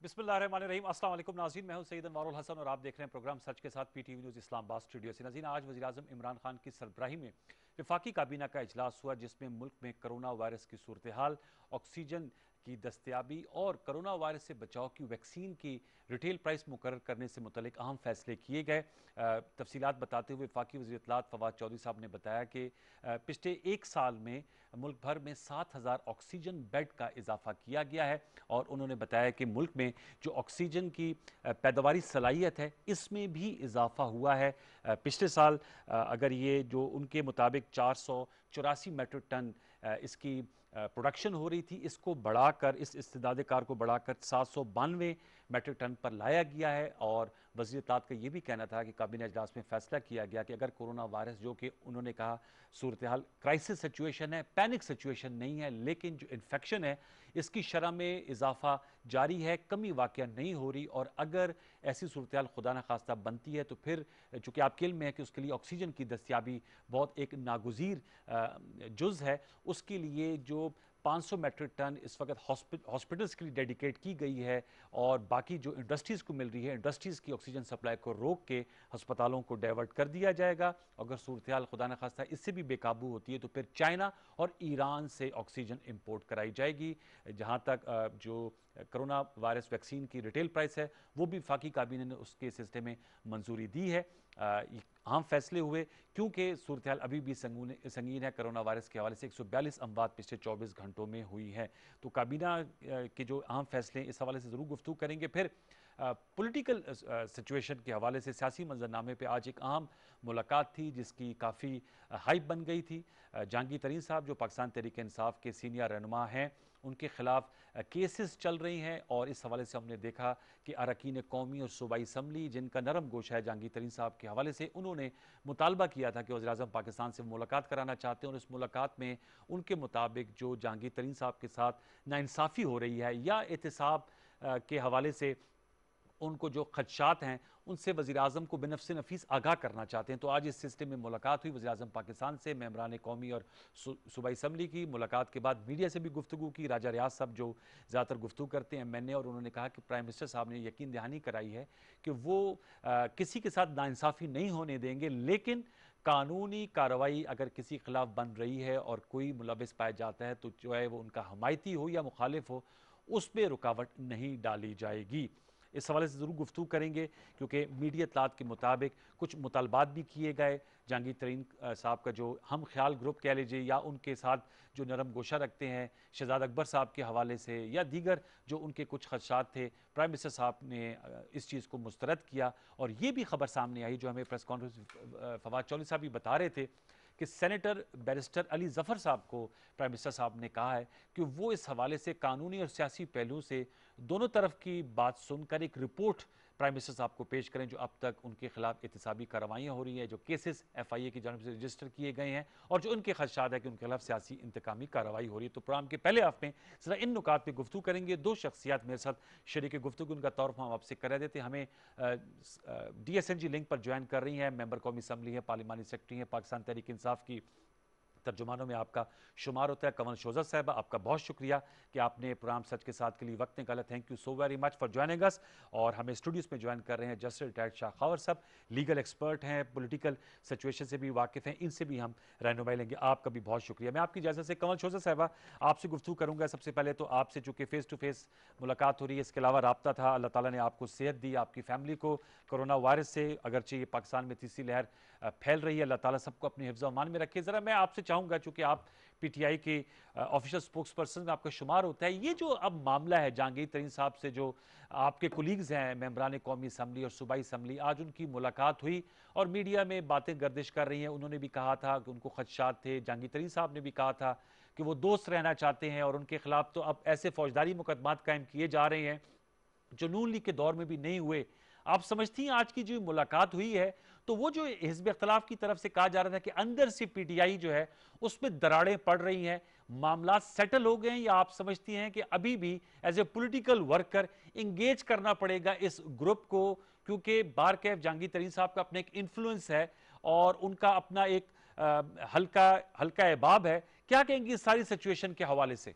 बिस्मिल्लाहिर्रहमानिर्रहीम। अस्सलाम वालेकुम नाज़रीन, मैं हूं सैयद अनवारुल हसन और आप देख रहे हैं प्रोग्राम सच के साथ पीटीवी न्यूज़ इस्लामाबाद स्टूडियो से। नाज़रीन, आज वज़ीर-ए-आज़म इमरान खान की सरबराही में वफाकी काबीना का इजलास हुआ, जिसमें मुल्क में कोरोना वायरस की सूरत हाल, ऑक्सीजन की दस्तियाबी और कोरोना वायरस से बचाव की वैक्सीन की रिटेल प्राइस मुकर्रर करने से मुतल्लिक अहम फैसले किए गए। तफसीलात बताते हुए वफाकी वज़ीर इत्तलात फवाद चौधरी साहब ने बताया कि पिछले एक साल में मुल्क भर में 7,000 ऑक्सीजन बेड का इजाफा किया गया है और उन्होंने बताया कि मुल्क में जो ऑक्सीजन की पैदावारी सलाहियत है, इसमें भी इजाफा हुआ है। पिछले साल अगर ये जो उनके मुताबिक 484 मेट्रिक टन इसकी प्रोडक्शन हो रही थी, इसको बढ़ाकर, इस इस्तेदाद कार को बढ़ाकर 792 मेट्रिक टन पर लाया गया है। और वज़ीर इत्तलात का ये भी कहना था कि काबीना इजलास में फैसला किया गया कि अगर कोरोना वायरस, जो कि उन्होंने कहा सूरत हाल क्राइसिस सिचुएशन है, पैनिक सिचुएशन नहीं है, लेकिन जो इन्फेक्शन है इसकी शरह में इजाफा जारी है, कमी वाक़या नहीं हो रही। और अगर ऐसी सूरत हाल खुदा न खास्ता बनती है तो फिर चूँकि आपके इल्म में है कि उसके लिए ऑक्सीजन की दस्तियाबी बहुत एक नागुज़ीर जुज़ है, उसके लिए जो 500 मेट्रिक टन इस वक्त हॉस्पिटल्स के लिए डेडिकेट की गई है और बाकी जो इंडस्ट्रीज़ को मिल रही है, इंडस्ट्रीज़ की ऑक्सीजन सप्लाई को रोक के अस्पतालों को डाइवर्ट कर दिया जाएगा। अगर सूरत हाल खुदा न खास्ता इससे भी बेकाबू होती है तो फिर चाइना और ईरान से ऑक्सीजन इंपोर्ट कराई जाएगी। जहाँ तक जो कोरोना वायरस वैक्सीन की रिटेल प्राइस है, वो भी वफाकी काबीना ने उसके सिलसिले में मंजूरी दी है। अहम फैसले हुए क्योंकि सूरत हाल अभी भी संगीन है। कोरोना वायरस के हवाले से 142 अमवात पिछले 24 घंटों में हुई हैं। तो काबीना के जो अहम फैसले इस हवाले से ज़रूर गुफ्तगू करेंगे। फिर पॉलिटिकल सिचुएशन के हवाले से सियासी मंजरनामे पे आज एक अहम मुलाकात थी, जिसकी काफ़ी हाइप बन गई थी। जहांगीर तरीन साहब, जो पाकिस्तान तहरीक इंसाफ के सीनियर रहनुमा हैं, उनके खिलाफ केसेस चल रही हैं और इस हवाले से हमने देखा कि अरकान कौमी और सूबाई असम्बली, जिनका नरम गोशा है जहांगीर तरीन साहब के हवाले से, उन्होंने मुतालबा किया था कि वज़ीर-ए-आज़म पाकिस्तान से मुलाकात कराना चाहते हैं और इस मुलाकात में उनके मुताबिक जो जहांगीर तरीन साहब के साथ नाइंसाफ़ी हो रही है या एहतिसाब के हवाले से उनको जो खदशात हैं, उनसे वज़ीर-ए-आज़म को बेनफ़्स नफ़ीस आगाह करना चाहते हैं। तो आज इस सिलसिले में मुलाकात हुई वज़ीर-ए-आज़म पाकिस्तान से, मेंबरान कौमी और सूबाई असम्बली की। मुलाकात के बाद मीडिया से भी गुफ्तगू की। राजा रियाज साहब जो ज़्यादातर गुफ्तगू करते हैं MNA, और उन्होंने कहा कि प्राइम मिनिस्टर साहब ने यकीन दहानी कराई है कि वो किसी के साथ नाइंसाफ़ी नहीं होने देंगे, लेकिन कानूनी कार्रवाई अगर किसी के खिलाफ बन रही है और कोई मुलविस पाया जाता है तो जो है वो उनका हमायती हो या मुखालिफ हो, उस पर रुकावट नहीं डाली जाएगी। इस हवाले से ज़रूर गुफ्तगू करेंगे क्योंकि मीडिया इत्तलात के मुताबिक कुछ मुतालबात भी किए गए। जहांगीर तरीन साहब का जो हम ख्याल ग्रुप कह लीजिए या उनके साथ जो नरम गोशा रखते हैं शहजाद अकबर साहब के हवाले से या दीगर जो उनके कुछ खदशात थे, प्राइम मिनिस्टर साहब ने इस चीज़ को मुस्तरद किया। और ये भी खबर सामने आई, जो हमें प्रेस कॉन्फ्रेंस फवाद चौधरी साहब भी बता रहे थे, कि सेनेटर बैरिस्टर अली ज़फ़र साहब को प्राइम मिनिस्टर साहब ने कहा है कि वो इस हवाले से कानूनी और सियासी पहलू से दोनों तरफ की बात सुनकर एक रिपोर्ट प्राइम मिनिस्टर साहब को पेश करें, जो अब तक उनके खिलाफ एहतसाबी कार्रवाइयाँ हो रही हैं, जो केसेस FIA की जानब से रजिस्टर किए गए हैं और जो उनके खदशात है कि उनके खिलाफ सियासी इंतकामी कार्रवाई हो रही है। तो प्रोग्राम के पहले हाफ में ज़रा इन नुकात पर गुफ्तगू करेंगे। दो शख्सियात मेरे साथ शरीक गुफ्तगू, उनका तौर हम आपसे कर देते हैं। हमें DSNG लिंक पर ज्वाइन कर रही हैं, मेंबर कौमी असम्बली है, पार्लिमानी सेक्रेटरी हैं, पाकिस्तान तहरीक इंसाफ की तर्जुमानों में आपका शुमार होता है। कंवल शोज़ा साहब, आपका बहुत शुक्रिया कि आपने प्रोग्राम सच के साथ के लिए वक्त निकाला। Thank you so very much for joining us. और हमें स्टूडियोज़ में ज्वाइन कर रहे हैं जस्टिस रिटायर्ड शाह खावर साहब, लीगल एक्सपर्ट हैं, पॉलिटिकल सिचुएशन से भी वाकिफ़ हैं, इनसे भी हम रहनुमाई लेंगे। आपका भी बहुत शुक्रिया। मैं आपकी इजाज़त से कंवल शोज़ा साहबा आपसे गुफ्तगू करूँगा। सबसे पहले तो आपसे चूँकि फ़ेस टू फेस मुलाकात हो रही है, इसके अलावा रब्ता था, अल्लाह ताला ने आपको सेहत दी, आपकी फैमिली को कोरोना वायरस से, अगरचे ये पाकिस्तान में तीसरी लहर फैल रही है, अल्लाह ताला सबको अपने हिफ्ज़ अमान में रखे। ज़रा मैं आपसे चाहूँगा, चूँकि आप PTI के ऑफिशियल स्पोक्स पर्सन में आपका शुमार होता है, ये जो अब मामला है जहांगीर तरीन साहब से, जो आपके कुलीग्स हैं मेंबरान कौमी असम्बली और सूबाई असम्बली, आज उनकी मुलाकात हुई और मीडिया में बातें गर्दिश कर रही हैं। उन्होंने भी कहा था कि उनको खदशात थे, जहांगीर तरीन साहब ने भी कहा था कि वो दोस्त रहना चाहते हैं और उनके खिलाफ तो अब ऐसे फौजदारी मुकदमात कायम किए जा रहे हैं जो नून लीग के दौर में भी नहीं हुए। आप समझती हैं आज की जो मुलाकात हुई है, तो वो जो हिज़्ब इख्तिलाफ की तरफ से कहा जा रहा था कि अंदर से PTI जो है उसमें दरारें पड़ रही हैं, मामला सेटल हो गए हैं, या आप समझती हैं कि अभी भी as a political worker engage करना पड़ेगा इस ग्रुप को, क्योंकि बार कैफ जहांगीर तरीन साहब का अपना एक इन्फ्लुएंस है और उनका अपना एक हल्का हल्का एहबाब है। क्या कहेंगी इस सारी सिचुएशन के हवाले से?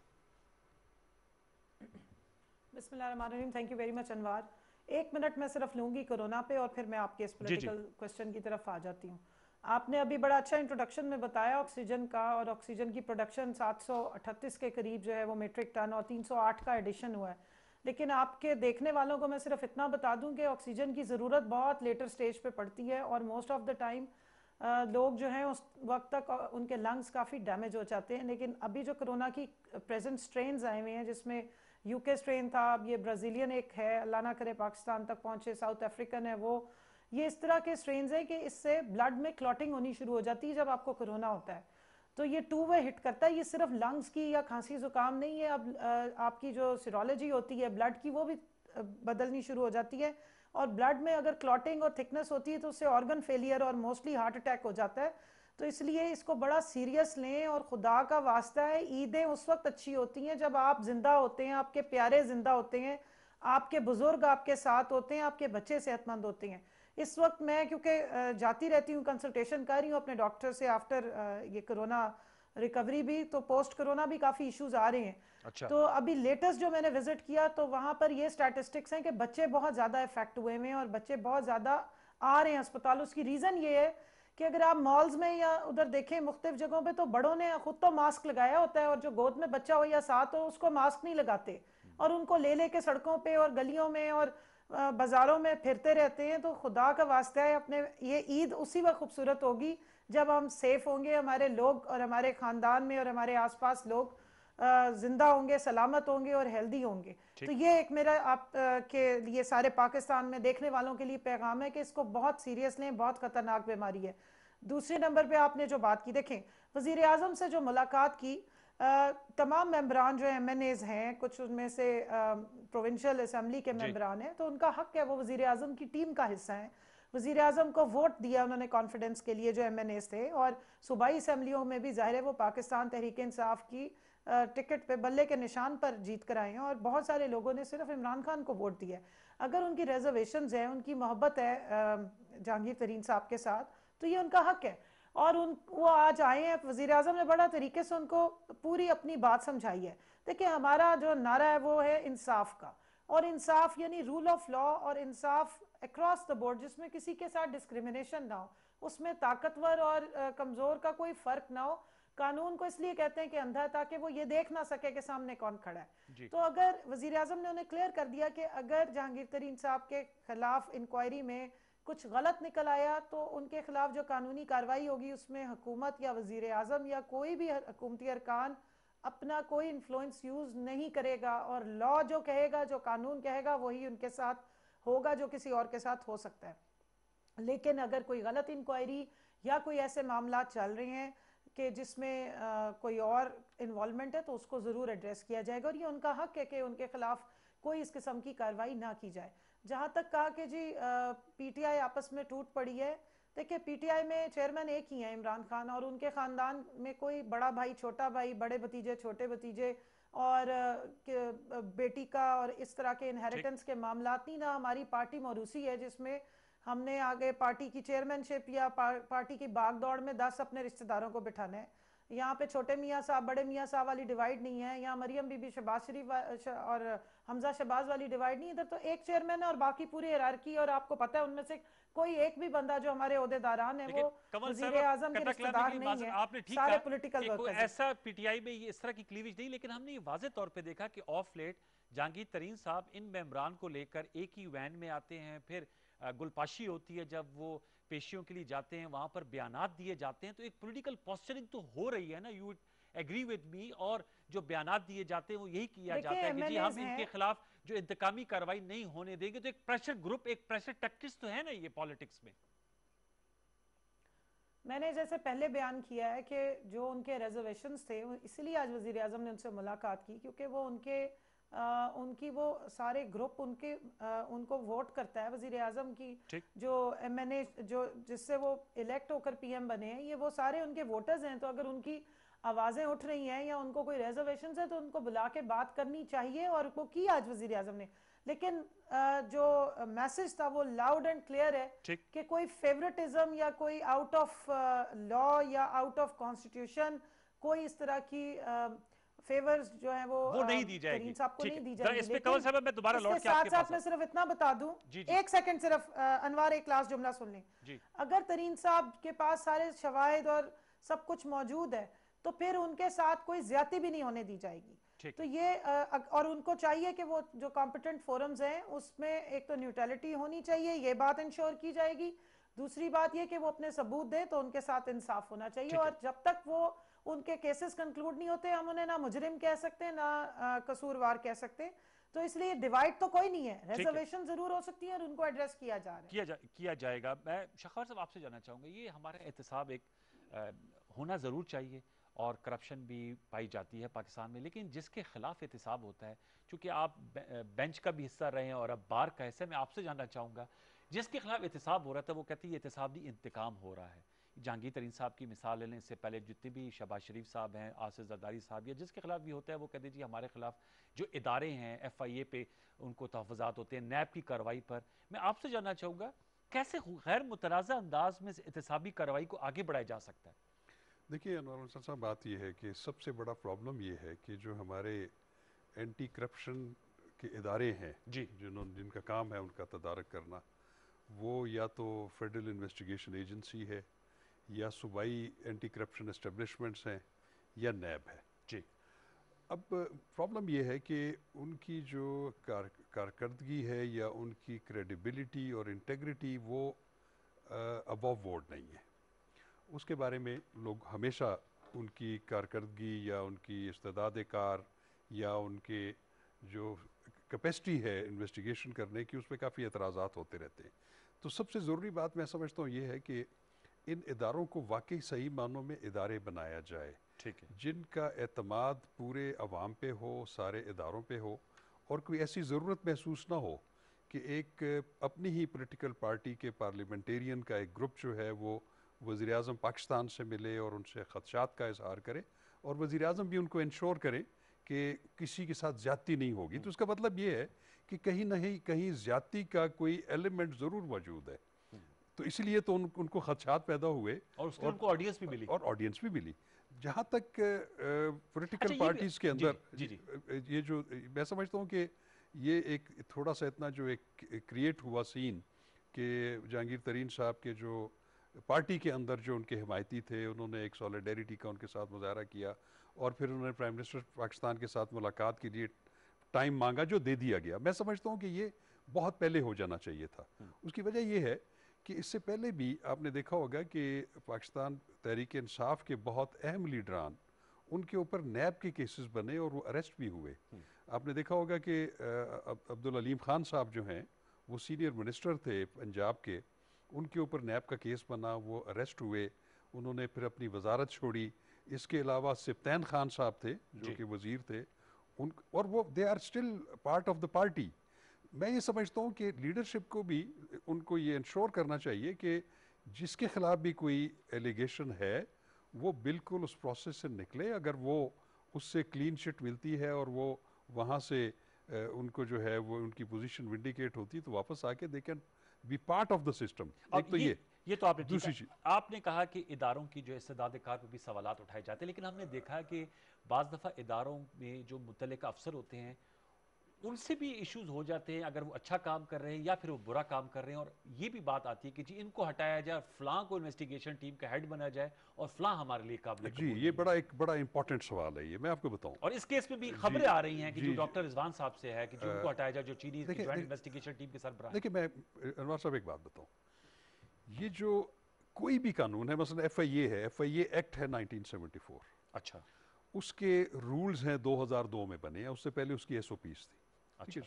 बिस्मिल्लाहिर्रहमानिर्रहीम। Thank you very much Anwar. 1 minute मैं सिर्फ लूंगी कोरोना पे और फिर मैं आपके इस जी जी। पॉलिटिकल क्वेश्चन की तरफ आ जाती हूँ। आपने अभी बड़ा अच्छा इंट्रोडक्शन में बताया ऑक्सीजन का, और ऑक्सीजन की प्रोडक्शन 738 के करीब जो है वो मीट्रिक टन, और 308 का एडिशन हुआ है। लेकिन आपके देखने वालों को मैं सिर्फ इतना बता दूं कि ऑक्सीजन की ज़रूरत बहुत लेटर स्टेज पे पड़ती है, और मोस्ट ऑफ द टाइम लोग जो हैं उस वक्त तक उनके लंग्स काफ़ी डैमेज हो जाते हैं। लेकिन अभी जो कोरोना की प्रेजेंट स्ट्रेन्स आए हुए हैं, जिसमें यूके स्ट्रेन था, अब ये ब्राज़ीलियन एक है, अल्लाह ना करे पाकिस्तान तक पहुंचे, साउथ अफ्रीकन है वो, ये इस तरह के स्ट्रेन्स हैं कि इससे ब्लड में क्लॉटिंग होनी शुरू हो जाती है जब आपको कोरोना होता है। तो ये 2 वे हिट करता है, ये सिर्फ लंग्स की या खांसी जुकाम नहीं है। अब आपकी जो सीरोलॉजी होती है ब्लड की वो भी बदलनी शुरू हो जाती है, और ब्लड में अगर क्लॉटिंग और थिकनेस होती है तो उससे ऑर्गन फेलियर और मोस्टली हार्ट अटैक हो जाता है। तो इसलिए इसको बड़ा सीरियस लें, और खुदा का वास्ता है, ईदें उस वक्त अच्छी होती हैं जब आप जिंदा होते हैं, आपके प्यारे जिंदा होते हैं, आपके बुजुर्ग आपके साथ होते हैं, आपके बच्चे सेहतमंद होते हैं। इस वक्त मैं क्योंकि जाती रहती हूँ, कंसल्टेशन कर रही हूँ अपने डॉक्टर से आफ्टर ये कोरोना रिकवरी भी, तो पोस्ट कोरोना भी काफ़ी इश्यूज आ रहे हैं। अच्छा। तो अभी लेटेस्ट जो मैंने विजिट किया तो वहाँ पर ये स्टैटिस्टिक्स हैं कि बच्चे बहुत ज़्यादा इफेक्ट हुए हैं, और बच्चे बहुत ज़्यादा आ रहे हैं अस्पताल। उसकी रीज़न ये है कि अगर आप मॉल्स में या उधर देखें मुख्तलिफ जगहों पे, तो बड़ों ने खुद तो मास्क लगाया होता है, और जो गोद में बच्चा हो या साथ हो उसको मास्क नहीं लगाते, और उनको ले लेके सड़कों पे और गलियों में और बाज़ारों में फिरते रहते हैं। तो खुदा का वास्ता है, अपने ये ईद उसी वक्त खूबसूरत होगी जब हम सेफ होंगे, हमारे लोग और हमारे ख़ानदान में और हमारे आसपास लोग जिंदा होंगे, सलामत होंगे और हेल्दी होंगे। तो ठीक। ये एक मेरा आप के लिए, सारे पाकिस्तान में देखने वालों के लिए पैगाम है कि इसको बहुत सीरियस लें, बहुत ख़तरनाक बीमारी है। दूसरे नंबर पे आपने जो बात की, देखें वज़ीर आज़म से जो मुलाकात की, तमाम मेंबरान जो एम एन एज़ हैं, कुछ उनमें से प्रोविंशियल असम्बली के जी। मेंबरान हैं, तो उनका हक है, वो वज़ीर आज़म की टीम का हिस्सा हैं। वज़ीर आज़म को वोट दिया उन्होंने कॉन्फिडेंस के लिए, जो एम एन एज़ थे, और सूबाई असम्बलियों में भी ज़ाहिर है वो पाकिस्तान तहरीक इंसाफ की टिकट पे बल्ले के निशान पर जीत कर आए हैं, और बहुत सारे लोगों ने सिर्फ इमरान खान को वोट दिया है। अगर उनकी रिजर्वेशंस हैं, उनकी मोहब्बत है जहांगीर तरीन साहब के साथ, तो ये उनका हक है। और वो आज आए हैं, वज़ीर आज़म ने बड़ा तरीके से उनको पूरी अपनी बात समझाई है। देखिए हमारा जो नारा है वो है इंसाफ का, और इंसाफ यानी रूल ऑफ लॉ, और इंसाफ अक्रॉस द बोर्ड, जिसमें किसी के साथ डिस्क्रिमिनेशन ना हो, उसमें ताकतवर और कमज़ोर का कोई फ़र्क ना हो। कानून को इसलिए कहते हैं कि अंधा है, ताकि वो ये देख ना सके कि सामने कौन खड़ा है। जी। तो अगर वज़ीर आज़म ने उन्हें क्लियर कर दिया कि अगर जहांगीर तरीन साहब के खिलाफ इंक्वायरी में कुछ गलत निकल आया तो उनके खिलाफ जो कानूनी कार्रवाई होगी उसमें हुकूमत या वज़ीर आज़म या कोई भी हुकूमती अरकान अपना कोई इन्फ्लुएंस यूज़ नहीं करेगा, और लॉ जो कहेगा, जो कानून कहेगा, वही उनके साथ होगा जो किसी और के साथ हो सकता है। लेकिन अगर कोई गलत इंक्वायरी या कोई ऐसे मामला चल रहे हैं कि जिसमें कोई और इन्वॉल्वमेंट है, तो उसको ज़रूर एड्रेस किया जाएगा, और ये उनका हक है कि उनके खिलाफ कोई इस किस्म की कार्रवाई ना की जाए। जहाँ तक कहा कि जी पीटीआई आपस में टूट पड़ी है, देखिए पीटीआई में चेयरमैन एक ही है, इमरान खान, और उनके ख़ानदान में कोई बड़ा भाई, छोटा भाई, बड़े भतीजे, छोटे भतीजे और बेटी का और इस तरह के ठीक। इनहेरिटेंस के मामला नहीं ना। हमारी पार्टी मौरूसी है जिसमें हमने आगे पार्टी की चेयरमैनशिप या पार्टी की भागदौड़ में 10 अपने रिश्तेदारों को बिठाना है। यहाँ पे छोटे मियाँ साहब बड़े मियाँ साहब वाली डिवाइड नहीं है, यहाँ मरियम बीबी शहबाज शरीफ और हमजा शहबाज वाली डिवाइड नहीं। इधर तो एक चेयरमैन है और बाकी पूरी हिरारकी, और आपको पता है उनमें से कोई एक भी बंदा जो हमारे ओहदेदारान है वो लेकिन कमल वजीर साहब, आजम के कटकलाने के रिश्तेदार लिए नहीं माजर, है, आपने ठीक सारे कहा पोलिटिकल कि कोई वर्कर्स हैं। ऐसा पीटीआई में ये इस तरह की क्लीवेज नहीं, लेकिन हमने ये वाजे तौर पे देखा कि ऑफ लेट जहांगीर तरीन साहब इन मेम्बरान को लेकर एक ही वैन में आते हैं, फिर गुलपाशी होती है जब वो पेशियों के लिए जाते हैं, वहां पर बयानात दिए जाते हैं, तो एक पॉलिटिकल पोस्चरिंग तो हो रही है ना। You agree with me? और जो बयानात दिए जाते हैं वो यही किया देखिए जाता है कि जी हम एमएनएज इनके हैं, खिलाफ जो इंतकामी कार्रवाई नहीं होने देंगे। तो एक प्रेशर ग्रुप, एक प्रेशर टैक्टिक्स तो है ना ये पॉलिटिक्स में। मैंने जैसे पहले बयान किया है कि जो उनके रिजर्वेशंस थे, इसलिए आज वजीर आजम ने उनसे मुलाकात की, क्योंकि वो उनकी वो सारे ग्रुप उनको वोट करता है। वजीर आजम की ठीक। जो एमएनए जो जिससे वो इलेक्ट होकर पीएम बने हैं, ये वो सारे उनके वोटर्स हैं। तो अगर उनकी आवाज़ें उठ रही हैं या उनको कोई रिजर्वेशन है, तो उनको बुला के बात करनी चाहिए, और वो की आज वजीर आजम ने। लेकिन जो मैसेज था वो लाउड एंड क्लियर है ठीक। कि कोई फेवरेटिज्म या कोई आउट ऑफ लॉ या आउट ऑफ कॉन्स्टिट्यूशन कोई इस तरह की फेवर्स जो है वो नहीं दी जाएगी, तरीन साहब को ठीक नहीं है। दी जरा जाएगी। इस पे कंवल साहब मैं दोबारा लौट के आपके साथ पास मैं सिर्फ इतना बता दूं, जी, जी। एक सेकंड सिर्फ अनवार एक लास्ट जुमला सुन लें। जी। अगर तरीन साहब के पास सारे शवाहिद और सब कुछ मौजूद है तो फिर उनके साथ कोई ज्यादती भी नहीं होने दी जाएगी। तो ये और उनको चाहिए कि वो जो कॉम्पिटेंट फोरम्स हैं उसमें एक तो न्यूट्रलिटी होनी चाहिए, ये बात इंश्योर की जाएगी। दूसरी बात ये कि वो अपने सबूत दें तो उनके साथ इंसाफ होना चाहिए, और जब तक वो उनके केसेस कंक्लूड नहीं होते हम उन्हें ना मुजरिम कह सकते ना कसूरवार कह सकते। तो इसलिए डिवाइड तो कोई नहीं है, रिजर्वेशन जरूर हो सकती है और उनको एड्रेस किया जा रहा है, किया जाएगा। मैं शखावत साहब आपसे जानना चाहूंगा, ये हमारा एहतसाब एक होना जरूर चाहिए और करप्शन भी पाई जाती है पाकिस्तान में, लेकिन जिसके खिलाफ एहतसाब होता है, चूंकि आप बेंच का भी हिस्सा रहे हैं और अब बार का हिस्सा, मैं आपसे जानना चाहूंगा जिसके खिलाफ एहतसाब हो रहा था वो कहती है एहतसाबी इंतकाम हो रहा है। जहांगीर तरीन साहब की मिसाल ले लें, इससे पहले जितने भी शहबाज शरीफ साहब हैं, आसिफ जरदारी साहब, या जिसके खिलाफ भी होता है वो कहते जी हमारे खिलाफ जो इदारे हैं FIA पे उनको तहफ़्फ़ुज़ात होते हैं, नैब की कार्रवाई पर। मैं आपसे जानना चाहूँगा कैसे गैर मुतनाज़ा अंदाज में एहतसाबी कार्रवाई को आगे बढ़ाया जा सकता है? देखिए अनवर साहब, बात यह है कि सबसे बड़ा प्रॉब्लम ये है कि जो हमारे एंटी करप्शन के इदारे हैं जी, जिनका काम है उनका तदारक करना, वो या तो फेडरल इन्वेस्टिगेशन एजेंसी है या सूबाई एंटी करप्शन एस्टेब्लिशमेंट्स हैं या नैब है जी। अब प्रॉब्लम यह है कि उनकी जो कारकर्दगी है या उनकी क्रेडिबिलिटी और इंटेग्रिटी वो अबव बोर्ड नहीं है। उसके बारे में लोग हमेशा उनकी कारकर्दगी या उनकी इस्तेदाद कार या उनके जो कैपेसिटी है इन्वेस्टिगेशन करने की, उस पर काफ़ी एतराज़ात होते रहते हैं। तो सबसे ज़रूरी बात मैं समझता हूँ ये है कि इन इदारों को वाकई सही मानों में इदारे बनाया जाए, ठीक है, जिनका एतमाद पूरे अवाम पे हो, सारे इदारों पे हो, और कोई ऐसी ज़रूरत महसूस ना हो कि एक अपनी ही पॉलिटिकल पार्टी के पार्लियामेंटेरियन का एक ग्रुप जो है वो वज़ीर आज़म पाकिस्तान से मिले और उनसे ख़दशात का इजहार करे, और वज़ीर आज़म भी उनको इंश्योर करें कि किसी के साथ ज़्यादती नहीं होगी। तो उसका मतलब ये है कि कहीं ना कहीं ज़्यादती का कोई एलिमेंट ज़रूर मौजूद है। तो इसलिए तो उनको खदशात पैदा हुए और उसके उनको ऑडियंस भी मिली, और ऑडियंस भी मिली। जहाँ तक पॉलिटिकल अच्छा, पार्टीज़ के अंदर जी। ये जो मैं समझता हूँ कि ये एक थोड़ा सा इतना जो एक क्रिएट हुआ सीन कि जहांगीर तरीन साहब के जो पार्टी के अंदर जो उनके हिमायती थे, उन्होंने एक सॉलिडेरिटी का उनके साथ मुजाहरा किया और फिर उन्होंने प्राइम मिनिस्टर पाकिस्तान के साथ मुलाकात के लिए टाइम मांगा जो दे दिया गया। मैं समझता हूँ कि ये बहुत पहले हो जाना चाहिए था। उसकी वजह ये है कि इससे पहले भी आपने देखा होगा कि पाकिस्तान तहरीक इंसाफ के बहुत अहम लीडरान, उनके ऊपर नैब के केसेस बने और वो अरेस्ट भी हुए। आपने देखा होगा कि अब्दुल अलीम खान साहब जो हैं वो सीनियर मिनिस्टर थे पंजाब के, उनके ऊपर नैब का केस बना, वो अरेस्ट हुए, उन्होंने फिर अपनी वजारत छोड़ी। इसके अलावा सिप्तैन खान साहब थे जो कि वज़ीर थे, उन और वो they are still part of the party. मैं ये समझता हूँ कि लीडरशिप को भी उनको ये इंश्योर करना चाहिए कि जिसके खिलाफ भी कोई एलिगेशन है वो बिल्कुल उस प्रोसेस से निकले। अगर वो उससे क्लीन चिट मिलती है और वो वहाँ से उनको जो है वो उनकी पोजीशन विंडिकेट होती है तो वापस आके they can be part of the system. एक तो ये तो आपने दूसरी चीज आपने कहा कि इदारों की जो इस्तेदाद कार पर भी सवालात उठाए जाते हैं, लेकिन हमने देखा कि बाज़ दफ़ा इदारों में जो मुतल्लिक अफसर होते हैं उनसे भी इश्यूज हो जाते हैं, अगर वो अच्छा काम कर रहे हैं या फिर वो बुरा काम कर रहे हैं, और ये भी बात आती है कि जी इनको हटाया जाए, फलां को इन्वेस्टिगेशन टीम का हेड बना जाए और फलां हमारे लिए काबिल जी, ये बड़ा इंपॉर्टेंट सवाल है। ये मैं आपको बताऊं, और इस केस में भी खबरें आ रही हैं कि जो डॉक्टर रिजवान साहब से है कि जो उनको हटाया जाए, जो चीनी की ज्वाइंट इन्वेस्टिगेशन टीम के सरबराह। देखिए मैं अनवर साहब एक बात बताऊं, ये जो कोई भी कानून है, मसलन FIA है, FIA एक्ट है 1974, अच्छा, उसके रूल्स हैं 2002 में बने हैं, उससे पहले उसकी SOPs थी। अच्छा,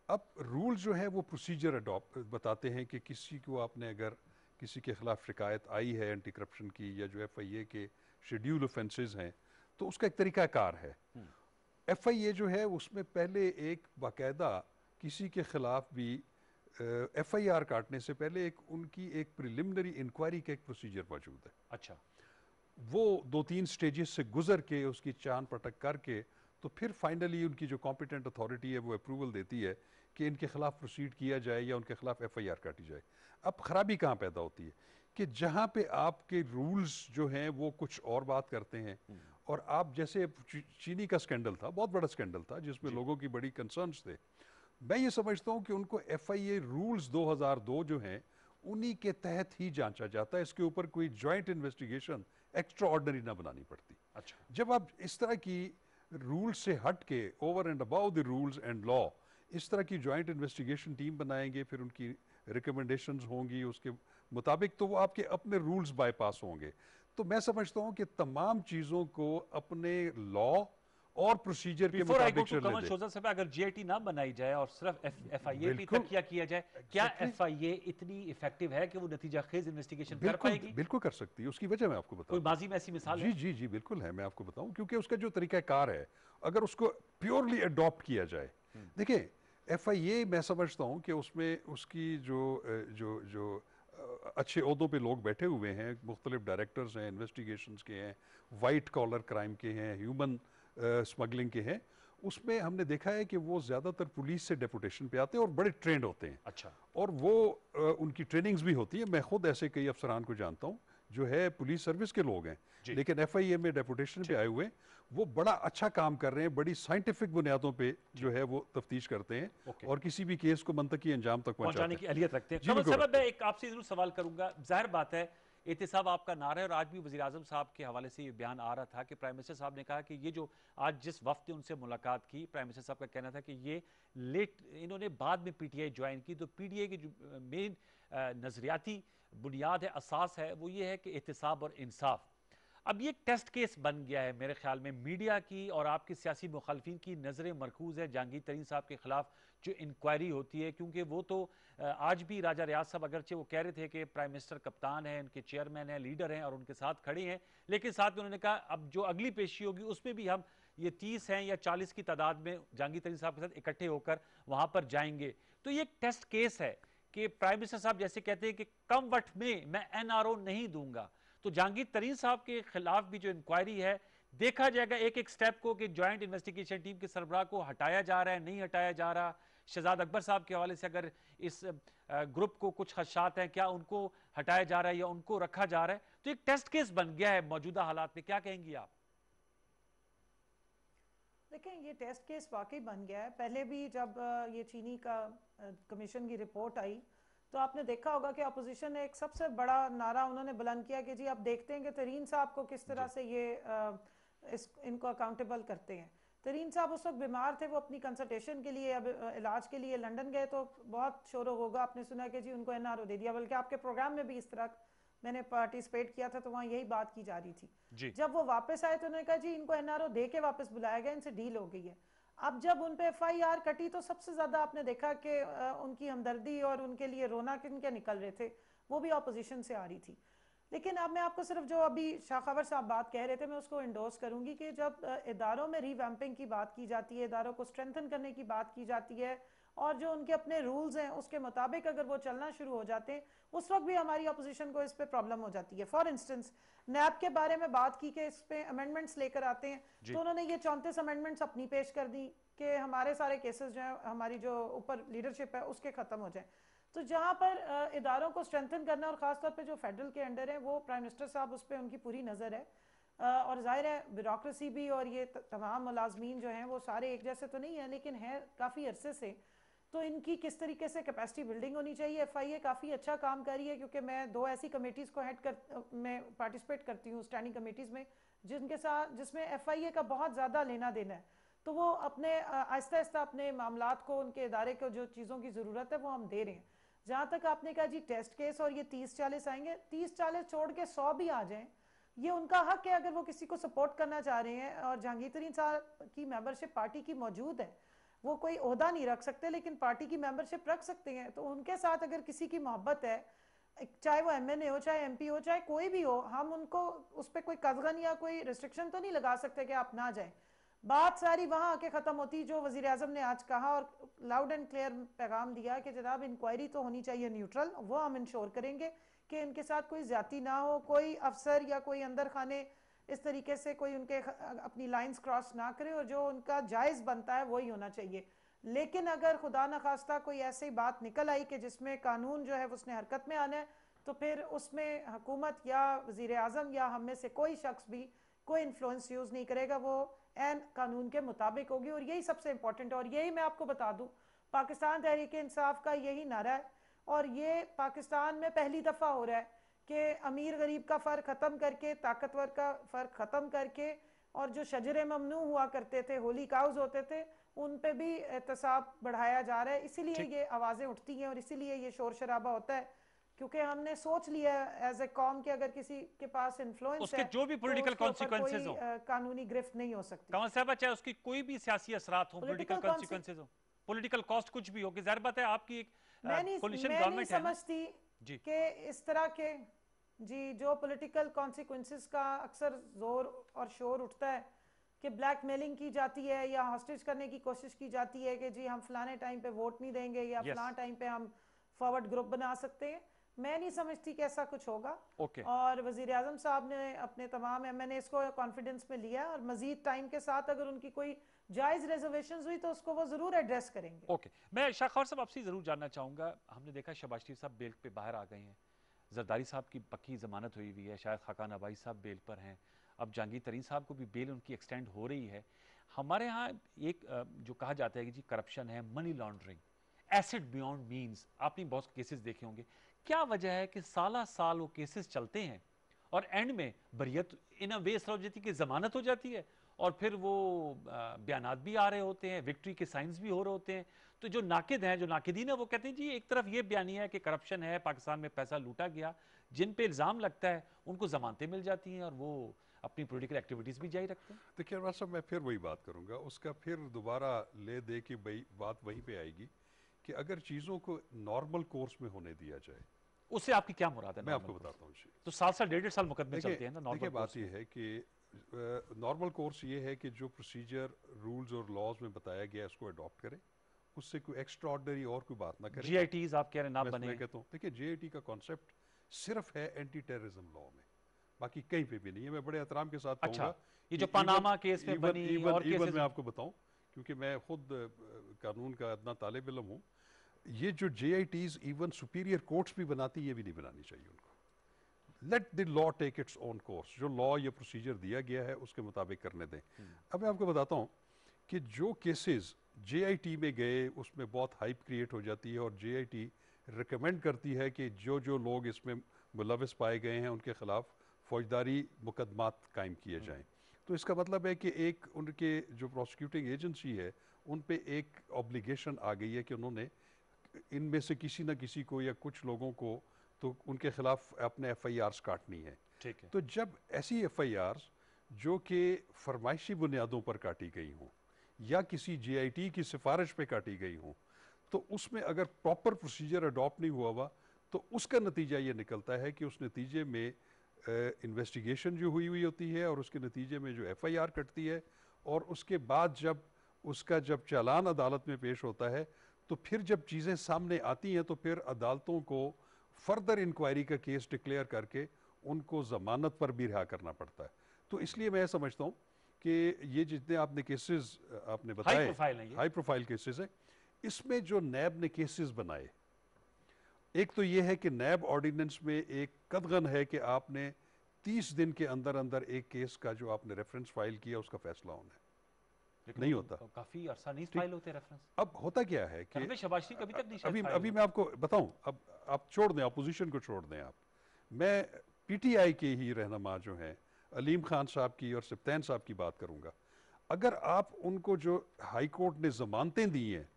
अब रूल्स जो है वो प्रोसीजर अडॉप्ट बताते हैं कि किसी को आपने अगर किसी के खिलाफ शिकायत आई है एंटी करप्शन की या जो FIA के शेड्यूल ऑफेंसेस हैं तो उसका एक तरीकाकार है। FIA जो है उसमें पहले एक बाकायदा किसी के खिलाफ भी FIR काटने से पहले उनकी एक प्रिलिमिनरी इंक्वायरी का एक प्रोसीजर मौजूद है। अच्छा, वो 2-3 स्टेजेस से गुजर के उसकी चान पटक करके तो फिर फाइनली उनकी जो कॉम्पिटेंट अथॉरिटी है वो अप्रूवल देती है कि इनके खिलाफ प्रोसीड किया जाए या उनके खिलाफ FIR काटी जाए। अब खराबी कहाँ पैदा होती है कि जहाँ पे आपके रूल्स जो हैं वो कुछ और बात करते हैं और आप जैसे चीनी का स्कैंडल था, बहुत बड़ा स्कैंडल था जिसमें लोगों की बड़ी कंसर्न्स थे। मैं ये समझता हूँ कि उनको FIA रूल्स 2002 जो हैं उन्हीं के तहत ही जांचा जाता है, इसके ऊपर कोई जॉइंट इन्वेस्टिगेशन एक्स्ट्रा ऑर्डिनरी ना बनानी पड़ती। अच्छा, जब आप इस तरह की रूल से हट के over and about the rules and law इस तरह की जॉइंट इन्वेस्टिगेशन टीम बनाएंगे, फिर उनकी रिकमेंडेशंस होंगी उसके मुताबिक, तो वो आपके अपने रूल्स बाईपास होंगे। तो मैं समझता हूँ कि तमाम चीज़ों को अपने लॉ और प्रोसीजर के बिफोर आई गो मुताबिक टू चलने कमल दें। शोजन साहब, अगर GIT ना बनाई जाए और सिर्फ FIA पे बिल्कुल, तकिया किया जाए, क्या एग्जैक्टली, FIA इतनी इफेक्टिव है कि वो नतीजा खेज इन्वेस्टिगेशन कर बिल्कुल पाएगी? बिल्कुल कर सकती है। उसकी वजह मैं आपको कोई बताता माजी में ऐसी हूँ। मिसाल जी है? जी जी बिल्कुल है, मैं आपको बताऊं, क्योंकि उसका जो तरीकाकार है अगर उसको प्योरली अडॉप्ट किया जाए। देखिए, FIA मैं समझता हूँ कि उसमें उसकी जो अच्छे ओहदों पे लोग बैठे हुए हैं, मुख्तलिफ डायरेक्टर्स हैं, इन्वेस्टिगेशंस के हैं, वाइट कॉलर क्राइम के हैं, ह्यूमन स्मगलिंग के हैं, उसमें हमने देखा है कि वो ज़्यादातर पुलिस से डेपुटेशन पे आते हैं और बड़े ट्रेंड होते हैं। अच्छा, और वो उनकी ट्रेनिंग्स भी होती है। मैं खुद ऐसे कई अफसरान को जानता हूँ जो है पुलिस सर्विस के लोग हैं, जी, लेकिन FIA में डेपुटेशन पे ठीक, आए हुए हैं। वो बड़ा अच्छा काम कर रहे हैं, बड़ी साइंटिफिक बुनियादों पे जो है वो तफ्तीश करते हैं ओके, और किसी भी केस को मंतकी अंजाम तक पहुंचाने पहुंचाते की हैं। अहलियत रखते हैं। जी कमल बिल्कुल साहब, रखते मैं हैं। एक आपसे जरूर सवाल करूंगा। जाहिर बात है, एहतिसाब आपका नारा है और आज भी वज़ीर आज़म साहब के हवाले से ये बयान आ रहा था कि प्राइम मिनिस्टर साहब ने कहा कि ये जो आज जिस वफ्त ने उनसे मुलाकात की, प्राइम मिनिस्टर साहब का कहना था कि ये लेट, इन्होंने बाद में PTI ज्वाइन की, तो PTI की जो मेन नजरियाती बुनियाद है, असास है, वो ये है कि एहतिसाब और इंसाफ। अब ये एक टेस्ट केस बन गया है मेरे ख्याल में, मीडिया की और आपकी सियासी मुखालफिन की नज़रें मरकूज़ है जहांगीर तरीन साहब के खिलाफ जो इंक्वायरी होती है, क्योंकि वो तो आज भी राजा रियाज साहब अगरचे वो कह रहे थे कि प्राइम मिनिस्टर कप्तान है, उनके चेयरमैन हैं, लीडर हैं और उनके साथ खड़े हैं, लेकिन साथ में उन्होंने कहा अब जो अगली पेशी होगी उसमें भी हम ये 30 हैं या 40 की तादाद में जहांगीर तरीन साहब के साथ इकट्ठे होकर वहां पर जाएंगे। तो ये एक टेस्ट केस है कि प्राइम मिनिस्टर साहब जैसे कहते हैं कि कम वक्त में मैं NRO नहीं दूंगा, तो जहांगीर तरीन साहब के खिलाफ भी जो इंक्वायरी है, देखा जाएगा एक एक स्टेप को कि ज्वाइंट इन्वेस्टिगेशन टीम के सरबराह को हटाया जा रहा है, नहीं हटाया जा रहा। शहजाद अकबर साहब के हवाले से अगर इस ग्रुप को कुछ खदशात हैं, क्या उनको हटाया जा रहा है या उनको रखा जा रहा है? तो एक टेस्ट केस बन गया है मौजूदा हालात में, क्या कहेंगी आप? देखें, ये टेस्ट केस वाकई बन गया है। पहले भी जब ये चीनी का कमीशन की रिपोर्ट आई तो आपने देखा होगा कि अपोजिशन ने एक सबसे बड़ा नारा उन्होंने बुलंद किया कि जी आप देखते हैं कि तरीन साहब को किस तरह से ये इनको अकाउंटेबल करते हैं। तरीन साहब उस वक्त बीमार थे, वो अपनी कंसल्टेशन के लिए, अब इलाज के लिए लंदन गए, तो बहुत शोर होगा, आपने सुना कि जी उनको NRO दे दिया, बल्कि आपके प्रोग्राम में भी इस तरह मैंने पार्टिसिपेट किया था तो वहाँ यही बात की जा रही थी। जी, जब वो वापस आए तो उन्होंने कहा जी इनको NRO दे के वापस बुलाया गया, इनसे डील हो गई है। अब जब उन पे FIR कटी तो सबसे ज्यादा आपने देखा कि उनकी हमदर्दी और उनके लिए रोना किनके निकल रहे थे, वो भी ऑपोजिशन से आ रही थी। लेकिन अब मैं आपको सिर्फ जो अभी शाखावर साहब बात कह रहे थे मैं उसको इंडोर्स करूंगी कि जब इदारों में रीवैम्पिंग की बात की जाती है, इदारों को स्ट्रेंथन करने की बात की जाती है और जो उनके अपने रूल्स हैं उसके मुताबिक अगर वो चलना शुरू हो जाते हैं, उस वक्त भी हमारी अपोजिशन को इस पे प्रॉब्लम हो जाती है। फॉर इंस्टेंस नैब के बारे में बात की कि इस पे अमेंडमेंट्स लेकर आते हैं, तो उन्होंने ये 34 अमेंडमेंट्स अपनी पेश कर दी कि हमारे सारे केसेस जो है हमारी जो ऊपर लीडरशिप है उसके खत्म हो जाए। तो जहाँ पर इदारों को स्ट्रेंथन करना और खासतौर पे जो फेडरल के अंडर है वो प्राइम मिनिस्टर साहब उस पर उनकी पूरी नज़र है। और जाहिर है ब्यूरोक्रेसी भी और ये तमाम मुलाजमीन जो हैं वो सारे एक जैसे तो नहीं है, लेकिन है काफ़ी अरसे से, तो इनकी किस तरीके से कैपेसिटी बिल्डिंग होनी चाहिए। FIA काफ़ी अच्छा काम कर रही है, क्योंकि मैं 2 ऐसी कमेटीज़ को हेड कर मैं पार्टिसिपेट करती हूँ स्टैंडिंग कमेटीज़ में, जिनके साथ जिसमें FIA का बहुत ज़्यादा लेना देना है। तो वो अपने आहिस्ता आहिस्ता अपने मामलात को, उनके इदारे को जो चीज़ों की ज़रूरत है वो हम दे रहे हैं। जहाँ तक आपने कहा जी टेस्ट केस और ये 30-40 आएंगे, 30-40 छोड़ के 100 भी आ जाएं, ये उनका हक है अगर वो किसी को सपोर्ट करना चाह रहे हैं। और जहांगीर तरीन साहब की मेंबरशिप पार्टी की मौजूद है, वो कोई ओहदा नहीं रख सकते लेकिन पार्टी की मेंबरशिप रख सकते हैं। तो उनके साथ अगर किसी की मोहब्बत है, चाहे वो MNA हो, चाहे MP हो, चाहे कोई भी हो, हम उनको उस पर कोई कज़गन या कोई रिस्ट्रिक्शन तो नहीं लगा सकते कि आप ना जाएं। बात सारी वहां आके खत्म होती जो वजीर आजम ने आज कहा और लाउड एंड क्लियर पैगाम दिया कि जनाब इंक्वायरी तो होनी चाहिए न्यूट्रल, वो हम इंश्योर करेंगे कि इनके साथ कोई ज्यादती ना हो, कोई अफसर या कोई अंदर खाने इस तरीके से कोई उनके अपनी लाइंस क्रॉस ना करे और जो उनका जायज़ बनता है वही होना चाहिए। लेकिन अगर खुदा न खास्ता कोई ऐसी बात निकल आई कि जिसमें कानून जो है उसने हरकत में आना है, तो फिर उसमें हुकूमत या वजीर आजम या हम में से कोई शख्स भी कोई इन्फ्लुएंस यूज नहीं करेगा, वो एन कानून के मुताबिक होगी। और यही सबसे इंपॉर्टेंट है, और यही मैं आपको बता दूं, पाकिस्तान तहरीक इंसाफ का यही नारा है। और ये पाकिस्तान में पहली दफा हो रहा है कि अमीर गरीब का फर्क खत्म करके, ताकतवर का फर्क खत्म करके, और जो शजरे ममनू हुआ करते थे, होली काउज होते थे, उन पे भी एहतसाब बढ़ाया जा रहा है। इसीलिए ये आवाजें उठती हैं और इसीलिए ये शोर शराबा होता है, क्योंकि हमने सोच लिया एज ए कॉम कि अगर किसी के पास इन्फ्लुएंस उसके है जो भी तो पॉलिटिकल उसके ऊपर कॉन्सिक्वेंसेज कोई हो, कानूनी गिरफ्त नहीं हो सकती। कमल साहब चाहे उसकी कोई भी सियासी असरात हो, पॉलिटिकल Political कॉन्सिक्वेंसेज हो, पॉलिटिकल कॉस्ट कुछ भी हो, कि जाहिर बात है आपकी एक कोलिशन मैं नहीं गवर्नमेंट है ना। समझती जी कि इस तरह के जी जो पॉलिटिकल कॉन्सिक्वेंसेस का अक्सर जोर और शोर उठता है कि ब्लैकमेलिंग की जाती है या हॉस्टेज करने की कोशिश की जाती है कि जी हम फलाने टाइम पे वोट नहीं देंगे या Yes. फलाने टाइम पे हम फॉरवर्ड ग्रुप बना सकते हैं। मैं नहीं समझती कि ऐसा कुछ होगा। ओके और वजीर आजम साहब ने अपने तमाम मैंने इसको कॉन्फिडेंस में लिया, और मजीद टाइम के साथ अगर उनकी कोई जायज़ रिजर्वेशंस हुई तो उसको वो ज़रूर एड्रेस करेंगे। ओके मैं शाखौर साहब आपसे जरूर जानना चाहूंगा, हमने देखा शहबाज शरीफ साहब बेल पे बाहर आ गए हैं, जरदारी साहब की पक्की जमानत हुई हुई है, शायद खाकान अबाई साहब बेल पर हैं, अब जहांगीर तरीन साहब को भी बेल उनकी एक्सटेंड हो रही है। हमारे यहाँ एक जो कहा जाता है कि जी करप्शन है, money laundering, acid beyond means, आपने बहुत केसेस देखे होंगे। क्या वजह है कि साला साल वो केसेस चलते हैं और एंड में बरियत इन अ वे हो जाती है कि जमानत हो जाती है, और फिर वो बयानात भी आ रहे होते हैं, विक्ट्री के साइंस भी हो रहे होते हैं। तो जो नाकिद हैं, जो नाकिदीन है, वो कहते हैं जी एक तरफ ये बयानिया है कि करप्शन है, पाकिस्तान में पैसा लूटा गया, जिन पे इल्ज़ाम लगता है उनको जमानतें मिल जाती हैं और वो अपनी पॉलिटिकल एक्टिविटीज़ भी जारी रखते हैं। देखिए अनवर साहब, मैं फिर वही बात करूंगा, उसका फिर दोबारा ले दे के बात वहीं पे आएगी कि अगर चीज़ों को नॉर्मल कोर्स में होने दिया जाए। उससे आपकी क्या मुराद है? मैं आपको normal बताता हूँ जी। तो साल साल डेढ़ साल मुकदमे चलते हैं ना देखिए नॉर्मल बात ये है कि नॉर्मल कोर्स ये है कि जो प्रोसीजर रूल्स और लॉज में बताया गया है उसको अडॉप्ट करें, उससे कोई एक्स्ट्रा ऑर्डनरी और कोई बात ना करें। जीआईटीज आप कह रहे हैं ना बने। मैं कहता हूँ, देखिए जीआईटी का कॉन्सेप्ट सिर्फ है एंटी टेररिज्म लॉ में, बाकी कहीं पे भी नहीं है। मैं बड़े एहतराम के साथ अच्छा, कहूँगा ये जो कि पनामा केस में बनी और इवन केसेस मैं आपको बताऊं, क्योंकि मैं खुद कानून का अदना तालिब इल्म हूँ, ये जो JITs इवन सुपीरियर कोर्ट्स भी बनाती, ये भी नहीं बनानी चाहिए उनको। Let the law take its own course, जो लॉ या प्रोसीजर दिया गया है उसके मुताबिक करने दें। अब मैं आपको बताता हूँ कि जो केसेस JIT में गए उसमें बहुत हाइप क्रिएट हो जाती है, और JIT रिकमेंड करती है कि जो जो लोग इसमें मुलविस पाए गए हैं उनके खिलाफ फौजदारी मुकदमात कायम किए जाएं। तो इसका मतलब है कि एक उनके जो प्रोसिक्यूटिंग एजेंसी है उन पे एक ऑब्लिगेशन आ गई है कि उन्होंने इनमें से किसी न किसी को या कुछ लोगों को तो उनके खिलाफ अपने FIRs काटनी है। ठीक है। तो जब ऐसी FIRs जो कि फरमाइशी बुनियादों पर काटी गई हों या किसी JIT की सिफारिश पे काटी गई हों, तो उसमें अगर प्रॉपर प्रोसीजर अडॉप्ट नहीं हुआ हुआ तो उसका नतीजा ये निकलता है कि उस नतीजे में इन्वेस्टिगेशन जो हुई होती है और उसके नतीजे में जो FIR कटती है, और उसके बाद जब उसका जब चालान अदालत में पेश होता है तो फिर जब चीज़ें सामने आती हैं तो फिर अदालतों को फर्दर इंक्वायरी का केस डिक्लेयर करके उनको ज़मानत पर भी रिहा करना पड़ता है। तो इसलिए मैं समझता हूँ कि ये जितने आपने केसेस आपने बताए हाई प्रोफाइल केसेस है, इसमें जो नैब ने केसेस बनाए, एक तो ये है कि नैब ऑर्डिनेंस में एक कदगन है कि आपने 30 दिन के अंदर अंदर एक केस का जो आपने रेफरेंस फाइल किया उसका फैसला होना है, नहीं होता। काफी अरसा नहीं फाइल होते रेफरेंस। अब होता क्या है कि शहबाज शरीफ कभी तक नहीं अभी मैं आपको बताऊं, अब आप छोड़ दें, अपोजिशन को छोड़ दें, आप मैं PTI के ही रहनुमा जो हैं अलीम खान साहब की और सिप्तैन साहब की बात करूंगा। अगर आप उनको जो हाई कोर्ट ने जमानतें दी हैं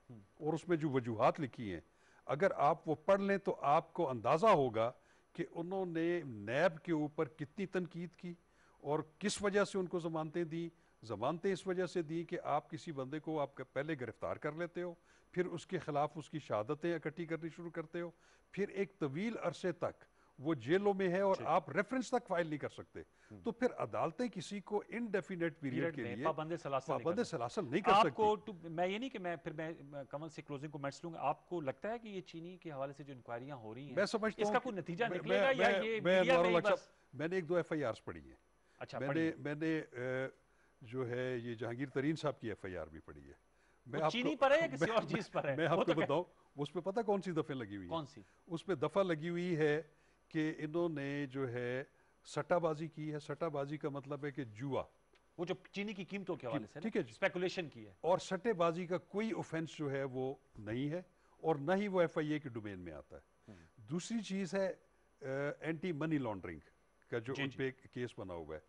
और उसमें जो वजूहात लिखी हैं, अगर आप वो पढ़ लें तो आपको अंदाजा होगा कि उन्होंने नैब के ऊपर कितनी तनकीद की और किस वजह से उनको जमानतें दी। जमानतें इस वजह से दी कि आप किसी बंदे को आप पहले गिरफ्तार कर लेते हो, फिर उसके खिलाफ उसकी शहादतें इकट्ठी करनी शुरू करते हो, फिर एक तवील अरसे तक वो जेलों में है और आप रेफरेंस तक फाइल नहीं कर सकते, तो फिर अदालतें किसी को इनडेफिनेट पीरियड के लिए पाबंद सलासल नहीं कर सकती। मैं ये नहीं कि मैं कमल से क्लोजिंग कमेंट्स लूंगा, आपको लगता है कि ये चीनी के हवाले से जो इंक्वायरियां हो रही हैं, मैं समझता हूं इसका कोई नतीजा निकलेगा या ये मीडिया में ही बस? मैंने 1-2 FIRs पढ़ी हैं। अच्छा, मैंने जो है ये जहांगीर तरीन साहब की FIR भी पढ़ी है। मैं चीनी पर है या किसी और चीज पर है? मैं आपको बताऊं, उस पे पता कौन सी दफे लगी हुई है? कौन सी? उस पे दफा लगी हुई है कि इन्होंने जो है सट्टाबाजी की है। सट्टाबाजी का मतलब है कि जुआ, वो जो चीनी की कीमतों के हवाले से ठीक है जी। स्पेकुलेशन की है। और सट्टेबाजी का कोई ऑफेंस जो है वो नहीं है और न ही वो FIA के डोमेन में आता है। दूसरी चीज़ है एंटी मनी लॉन्ड्रिंग का जो जी, उन जी। पे केस बना हुआ है।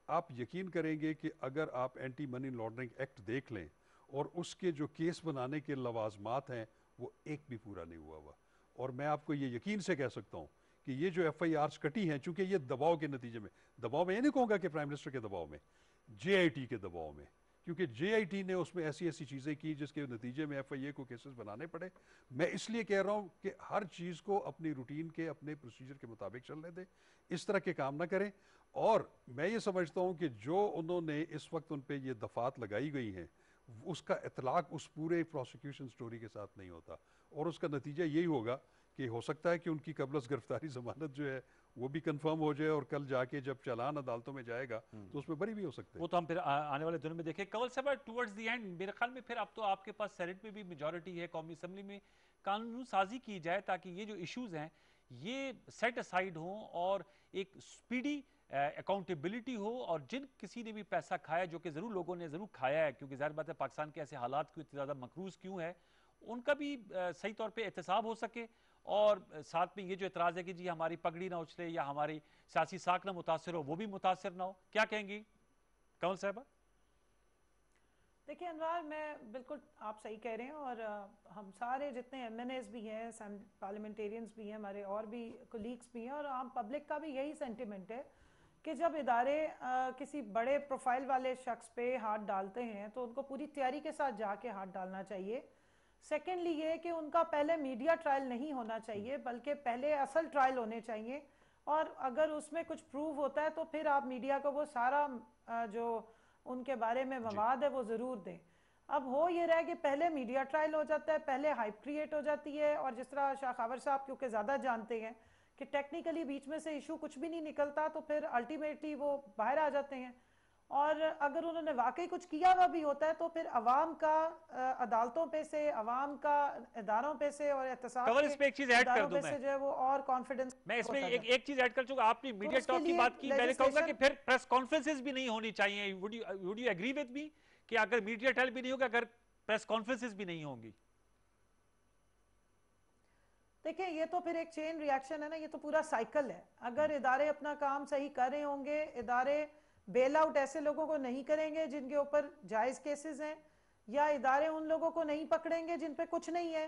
आप यकीन करेंगे कि अगर आप एंटी मनी लॉन्ड्रिंग एक्ट देख लें और उसके जो केस बनाने के लवाजमात हैं वो एक भी पूरा नहीं हुआ। और मैं आपको ये यकीन से कह सकता हूँ कि ये जो FIRs कटी हैं, चूंकि ये दबाव के नतीजे में, दबाव में ये नहीं कहूँगा कि प्राइम मिनिस्टर के दबाव में, JIT के दबाव में, क्योंकि JIT ने उसमें ऐसी ऐसी चीज़ें की जिसके नतीजे में FIA को केसेस बनाने पड़े। मैं इसलिए कह रहा हूँ कि हर चीज़ को अपनी रूटीन के, अपने प्रोसीजर के मुताबिक चलने दें, इस तरह के काम ना करें। और मैं ये समझता हूँ कि जो उन्होंने इस वक्त उन पर ये दफात लगाई गई हैं, उसका इतलाक उस पूरे प्रोसिक्यूशन स्टोरी के साथ नहीं होता और उसका नतीजा यही होगा कि हो सकता है कि उनकी कबलस गिरफ्तारी जमानत जो है वो भी कंफर्म हो जाए और कल जाके जब चालान अदालतों में जाएगा तो उसमें बरी भी हो सकते हैं। वो तो हम फिर आने वाले दिनों में देखें। कंवल साहब, टुवर्ड्स द एंड मेरे ख्याल में फिर अब तो आपके पास सेनेट में भी मेजॉरिटी है, कौमी असम्बली में कानून साजी की जाए ताकि ये जो इश्यूज हैं ये सेट असाइड हों और एक स्पीडी अकाउंटेबिलिटी हो, और जिन किसी ने भी पैसा खाया, जो कि ज़रूर लोगों ने ज़रूर खाया है, क्योंकि ज़ाहिर बात है पाकिस्तान के ऐसे हालात क्यों इतने ज़्यादा मकरूज क्यों है, उनका भी सही तौर पे एहतसाब हो सके। और साथ में ये जो एतराज़ है कि जी हमारी पगड़ी ना उछले या हमारी सियासी साख ना मुतासर हो, वो भी मुतासर ना हो, क्या कहेंगी कंवल साहबा? देखिए अनवार, मैं बिल्कुल आप सही कह रहे हैं और हम सारे जितने MNAs भी हैं, पार्लियामेंटेरियंस भी हैं, हमारे और भी कोलीग्स भी हैं और आम पब्लिक का भी यही सेंटिमेंट है कि जब इदारे किसी बड़े प्रोफाइल वाले शख्स पे हाथ डालते हैं तो उनको पूरी तैयारी के साथ जाके हाथ डालना चाहिए। सेकेंडली ये कि उनका पहले मीडिया ट्रायल नहीं होना चाहिए बल्कि पहले असल ट्रायल होने चाहिए, और अगर उसमें कुछ प्रूव होता है तो फिर आप मीडिया को वो सारा जो उनके बारे में मवाद है वो ज़रूर दें। अब हो ये रहा है कि पहले मीडिया ट्रायल हो जाता है, पहले हाइप क्रिएट हो जाती है, और जिस तरह शाह खावर साहब क्योंकि ज़्यादा जानते हैं कि टेक्निकली बीच में से इशू कुछ भी नहीं निकलता, तो फिर अल्टीमेटली वो बाहर आ जाते हैं। और अगर उन्होंने वाकई कुछ किया हुआ भी होता है तो फिर अवाम का अदालतों पे से, अवाम का इदारों पे से और एहतसाब कंवल, के इस पे एक चीज ऐड कर इदारों दूं पे से जो है वो और कॉन्फिडेंस मैं इसमें होता एक जाता है। एक चीज ऐड कर चुका। आपने तो मीडिया उसके टॉक की लिए बात की, मैंने कहूंगा कि लेजिस्लेशन, फिर प्रेस कॉन्फ्रेंसेस भी नहीं होनी चाहिए। Would you agree with me कि अगर मीडिया ट्रायल भी नहीं होगा, अगर प्रेस कॉन्फ्रेंसेस भी नहीं होंगी? देखिए ये तो फिर एक चेन रिएक्शन है ना, ये तो पूरा साइकिल है। अगर इदारे अपना काम सही कर रहे होंगे, इदारे बेल आउट ऐसे लोगों को नहीं करेंगे जिनके ऊपर जायज केसेस हैं, या इदारे उन लोगों को नहीं पकड़ेंगे जिन पे कुछ नहीं है,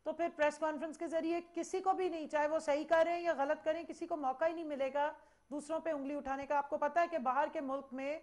तो फिर प्रेस कॉन्फ्रेंस के जरिए किसी को भी नहीं, चाहे वो सही करें या गलत करें, किसी को मौका ही नहीं मिलेगा दूसरों पे उंगली उठाने का। आपको पता है कि बाहर के मुल्क में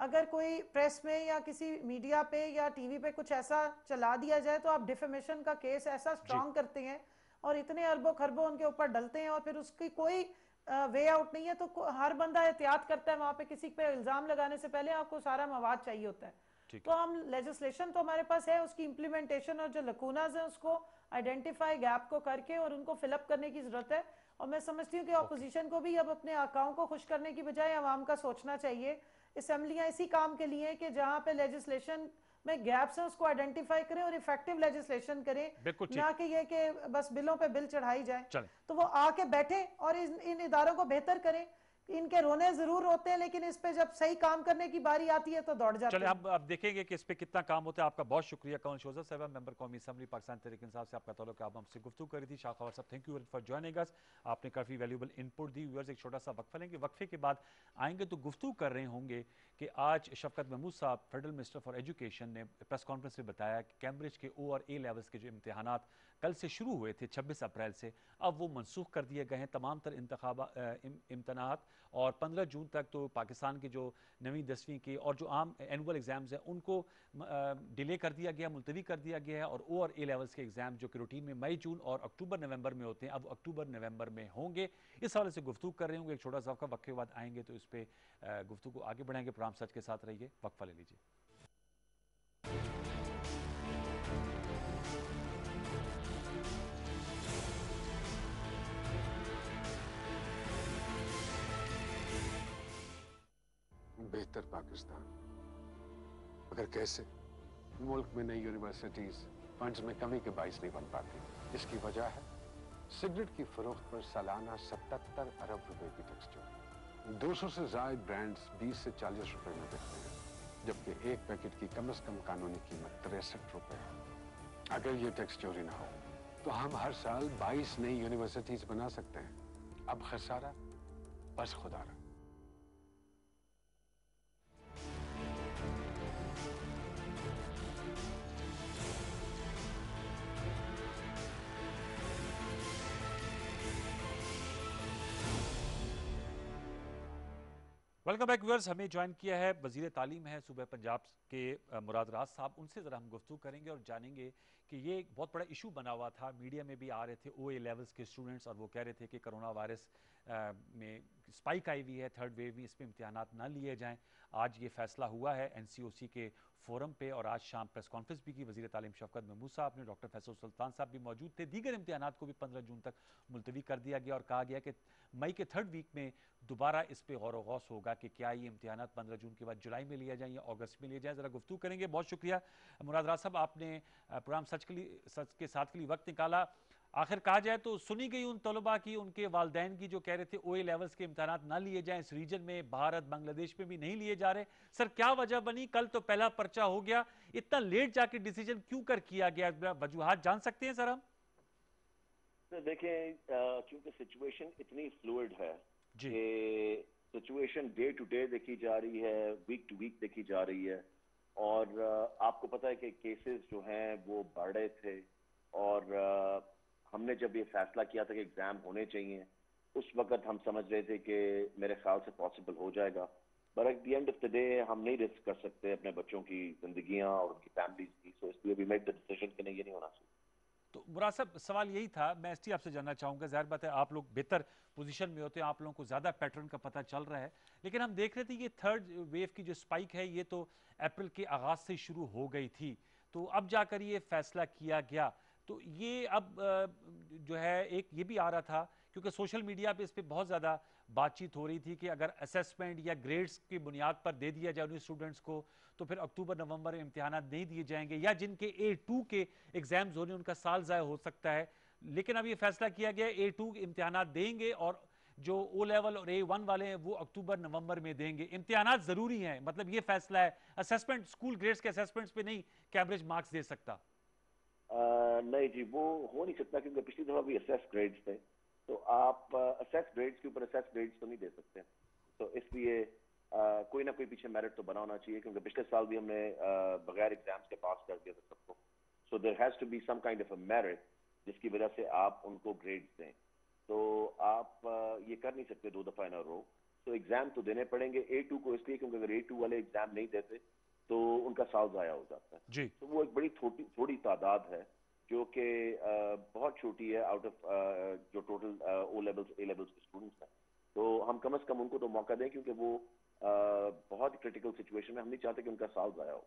अगर कोई प्रेस में या किसी मीडिया पे या टीवी पे कुछ ऐसा चला दिया जाए तो आप डिफेमेशन का केस ऐसा स्ट्रांग करते हैं और इतने अरबों खरबों उनके ऊपर डलते हैं और फिर उसकी कोई वे आउट नहीं है। तो हर बंदा एहतियात करता है, वहां पे किसी पे इल्जाम लगाने से पहले आपको सारा मवाद चाहिए होता है। तो हम लेजिस्लेशन तो हमारे पास है, उसकी इम्प्लीमेंटेशन और जो लकूनाज है उसको आइडेंटिफाई, गैप को करके और उनको फिलअप करने की जरूरत है। और मैं समझती हूँ कि अपोजिशन को भी अब अपने आकाओं को खुश करने की बजाय आवाम का सोचना चाहिए। असेंबलियां इसी काम के लिए कि जहां पे लेजिस्लेशन में गैप्स है उसको आइडेंटिफाई करें और इफेक्टिव लेजिस्लेशन करें, ना कि ये कि बस बिलों पे बिल चढ़ाई जाए। तो वो आके बैठे और इन इदारों को बेहतर करें। इनके रोने जरूर होते हैं लेकिन इस पे जब सही काम करने की बारी आती है तो दौड़ जाते हैं। चले अब देखेंगे कि इस पे कितना काम होता है। आपका बहुत शुक्रिया कंवल शोजर साहब, मेंबर कौमी असम्बली पाकिस्तान तहरीक इंसाफ से आपका ताल्लुक, आप हमसे गुफ्तगू करी थी। शाह खबर साहब, thank you for joining us, आपने काफ़ी वैल्यूबल इनपुट दी। व्यूअर्स, एक छोटा सा वक्फा लेंगे, वक्फे के बाद आएंगे तो गुफ्तगू कर रहे होंगे कि आज शफकत महमूद साहब, फेडरल मिनिस्टर फॉर एजुकेशन, ने प्रेस कॉन्फ्रेंस में बताया कि कैम्ब्रिज के O और A लेवल्स के जो इम्तहानात कल से शुरू हुए थे 26 अप्रैल से, अब वो मनसूख कर दिए गए हैं तमाम तर इम्तहानात, और 15 जून तक तो पाकिस्तान की जो 9वीं 10वीं की और जो आम एनुअल एग्जाम्स हैं उनको डिले कर दिया गया, मुलतवी कर दिया गया है। और O और A लेवल्स के एग्जाम जो कि रूटीन में मई, जून और अक्टूबर नवंबर में होते हैं, अब अक्टूबर नवंबर में होंगे। इस हवाले से गुफ्तगू कर रहे होंगे। एक छोटा सा वक्फे के बाद आएंगे तो इस पर गुफ्तगू आगे बढ़ाएंगे। प्रोग्राम सच के साथ रहिए, वक्फा ले लीजिए। बेहतर पाकिस्तान, मगर कैसे? मुल्क में नई यूनिवर्सिटीज फंड्स में कमी के बाइस नहीं बन पाती। इसकी वजह है सिगरेट की फरोख्त पर सालाना 77 अरब रुपए की टैक्स चोरी। 200 से ज्यादा ब्रांड्स 20 से 40 रुपए में बिकते हैं, जबकि एक पैकेट की कम से कम कानूनी कीमत 63 रुपए है। अगर ये टैक्स चोरी ना हो तो हम हर साल 22 नई यूनिवर्सिटीज बना सकते हैं। अब खसारा बस खुदारा। Welcome back viewers. हमें ज्वाइन किया है वजीर तालीम है सूबे पंजाब के मुराद राज साहब। उनसे ज़रा हम गुफ्तगू करेंगे और जानेंगे कि ये एक बहुत बड़ा इशू बना हुआ था, मीडिया में भी आ रहे थे OA लेवल्स के स्टूडेंट्स, और वो कह रहे थे कि कोरोना वायरस में स्पाइक आई हुई है, थर्ड वेव में, इसमें इम्तिहानात ना लिए जाएं। आज ये फैसला हुआ है NCOC के फोरम पे, और आज शाम प्रेस कॉन्फ्रेंस भी की। वज़ीर तालीम शफकत महमूद साहब ने, डॉक्टर फैसल सुल्तान साहब भी मौजूद थे। दीगर इम्तिहानात को भी 15 जून तक मुलतवी कर दिया गया और कहा गया कि मई के थर्ड वीक में दोबारा इस पर गौर गौस होगा कि क्या ये इम्तिहानात 15 जून के बाद जुलाई में लिया जाए या अगस्त में लिया जाए। ज़रा गुफ्तगू करेंगे। बहुत शुक्रिया मुराद राज साहब, आपने प्रोग्राम सच के साथ के लिए वक्त निकाला। आखिर कहा जाए तो सुनी गई उन तलबा की, उनके वालदैन की जो कह रहे थे OA लेवल्स के इम्तिहानात ना लिए जाएं, इस रीजन में भारत बांग्लादेश में भी नहीं लिए जा रहे। सर क्या वजह बनी? कल तो पहला पर्चा हो गया, इतना लेट जाके डिसीजन क्यों कर किया गया? वजूहात जान सकते हैं सर हम? तो देखें, क्योंकि सिचुएशन इतनी फ्लूइड है जी। कि सिचुएशन डे टू डे देखी जा रही है, वीक टू वीक देखी जा रही है, और आपको पता है कि केसेस जो हैं वो बढ़ रहे थे, और हमने जब ये फैसला किया था कि एग्जाम होने चाहिए, उस वक्त हम समझ रहे थे कि मेरे ख्याल से पॉसिबल हो जाएगा, but at the end of the day हम नहीं रिस्क कर सकते अपने बच्चों की जिंदगियां और उनकी फैमिलीज की, सो इसलिए वी मेड द डिसीजन कि नहीं, ये नहीं होना चाहिए। तो मुराद साहब सवाल यही था, मैं एसटी आपसे जानना चाहूँगा। ज़ाहिर बात है आप लोग बेहतर पोजीशन में होते हैं, आप लोगों को ज़्यादा पैटर्न का पता चल रहा है, लेकिन हम देख रहे थे ये थर्ड वेव की जो स्पाइक है ये तो अप्रैल के आगाज़ से शुरू हो गई थी, तो अब जाकर ये फैसला किया गया। तो ये अब जो है एक ये भी आ रहा था, क्योंकि सोशल मीडिया पे इस पर बहुत ज़्यादा बातचीत हो रही थी कि अगर असेसमेंट या ग्रेड्स की बुनियाद पर दे दिया जाए उन स्टूडेंट्स को तो फिर अक्टूबर नवंबर में इम्तिहानात नहीं दिए जाएंगे, या जिनके A2 के एग्जाम्स हो रहे हैं उनका साल ज़ाया हो सकता है। लेकिन अब ये फैसला किया गया A2 इम्तिहानात देंगे और जो O लेवल और A1 वाले हैं वो अक्टूबर नवंबर में देंगे। इम्तिहानात ज़रूरी हैं, मतलब ये फैसला है। असेसमेंट स्कूल ग्रेड्स के असेसमेंट्स पे नहीं कैम्ब्रिज मार्क्स दे सकता। नहीं जी, वो हो नहीं सकता, क्योंकि पिछली दफा भी असेस ग्रेड्स थे, तो आप असेस ग्रेड्स के ऊपर असेस ग्रेड्स तो नहीं दे सकते। तो इसलिए कोई ना कोई पीछे मेरिट तो बना होना चाहिए, क्योंकि पिछले साल भी हमने बगैर एग्जाम्स के पास कर दिया था सबको। So there has to be some kind of a merit जिसकी वजह से आप उनको ग्रेड्स दें। तो आप ये कर नहीं सकते 2 दफा इन अ रो। तो एग्जाम तो देने पड़ेंगे A2 को, इसलिए क्योंकि अगर A2 वाले एग्जाम नहीं देते तो उनका साल जाया हो जाता है जी। तो वो एक बड़ी थोड़ी तादाद है जो कि बहुत छोटी है आउट ऑफ जो total O levels A levels के स्टूडेंट्स हैं। तो हम कम से कम उनको तो मौका दें, क्योंकि वो बहुत क्रिटिकल सिचुएशन में, हम नहीं चाहते कि उनका साल जाया हो।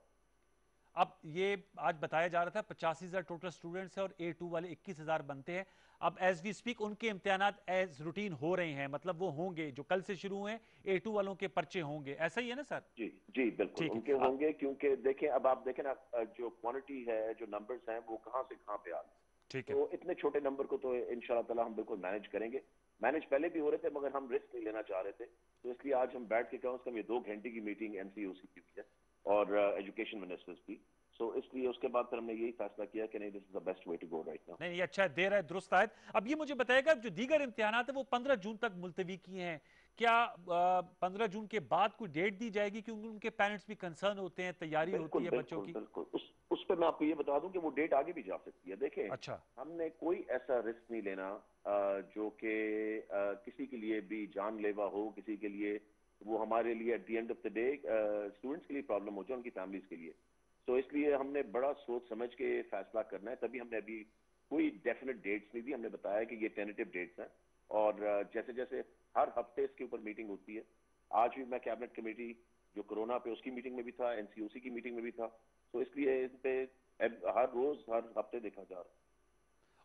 अब ये आज बताया जा रहा था 85,000 टोटल स्टूडेंट्स हैं और A2 वाले 21,000 बनते हैं। अब एज वी स्पीक उनके इम्तिहानात एज रूटीन हो रहे हैं, मतलब वो होंगे जो कल से शुरू हुए, A2 वालों के पर्चे होंगे, ऐसा ही है ना सर? जी जी बिल्कुल, ठीक है। उनके होंगे, क्योंकि देखें, अब आप देखें ना, जो क्वांटिटी है, जो नंबर्स हैं, वो कहाँ से कहाँ पे आ गए। ठीक है। तो इतने छोटे नंबर को तो इंशाल्लाह ताला हम बिल्कुल मैनेज करेंगे। मैनेज पहले भी हो रहे थे, मगर हम रिस्क नहीं लेना चाह रहे थे, तो इसलिए आज हम बैठ के कम से कम ये 2 घंटे की मीटिंग NCOC की है और एजुकेशन मिनिस्टर्स की। सो इसलिए उसके बाद फिर हमने यही फैसला किया कि नहीं, this is the best way to go right now. नहीं, ये अच्छा है, देर है दुरुस्त आयत। अब ये मुझे बताएगा जो दीगर इम्तिहानात है वो 15 जून तक मुलतवी किए हैं, क्या 15 जून के बाद कोई डेट दी जाएगी? क्योंकि उनके पेरेंट्स भी कंसर्न होते हैं, तैयारी होती है बच्चों की। बिल्कुल, उस पर मैं आपको ये बता दूं कि वो डेट आगे भी जा सकती है। देखें, अच्छा। हमने कोई ऐसा रिस्क नहीं लेना जो कि किसी के लिए भी जानलेवा हो, किसी के लिए वो हमारे लिए at the end of the day students के लिए प्रॉब्लम हो जाए, उनकी फैमिलीज के लिए। तो इसलिए हमने बड़ा सोच समझ के फैसला करना है, तभी हमने अभी कोई डेफिनेट डेट्स नहीं दी। हमने बताया कि ये टेंटेटिव डेट्स हैं, और जैसे जैसे हर हफ्ते इसके ऊपर मीटिंग होती है। आज भी मैं कैबिनेट कमेटी जो कोरोना पे उसकी मीटिंग में भी था, NCOC की मीटिंग में भी था, तो इसलिए इस पे हर रोज हर हफ्ते देखा जा रहा है।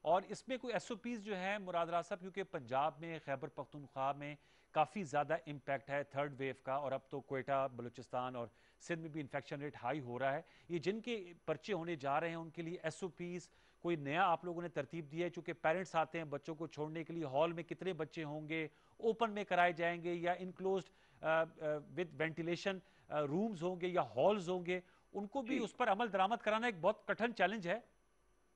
और इसमें कोई SOPs जो है मुराद राज साहब, क्योंकि पंजाब में, खैबर पख्तूनख्वा में काफ़ी ज़्यादा इम्पैक्ट है थर्ड वेव का, और अब तो क्वेटा, बलूचिस्तान और सिंध में भी इन्फेक्शन रेट हाई हो रहा है, ये जिनके पर्चे होने जा रहे हैं उनके लिए SOPs कोई नया आप लोगों ने तरतीब दी है? चूंकि पेरेंट्स आते हैं बच्चों को छोड़ने के लिए, हॉल में कितने बच्चे होंगे, ओपन में कराए जाएंगे या इनक्लोज्ड विद वेंटिलेशन रूम्स होंगे या हॉल्स होंगे? उनको भी जी उस पर अमल दरामद कराना एक बहुत कठिन चैलेंज है।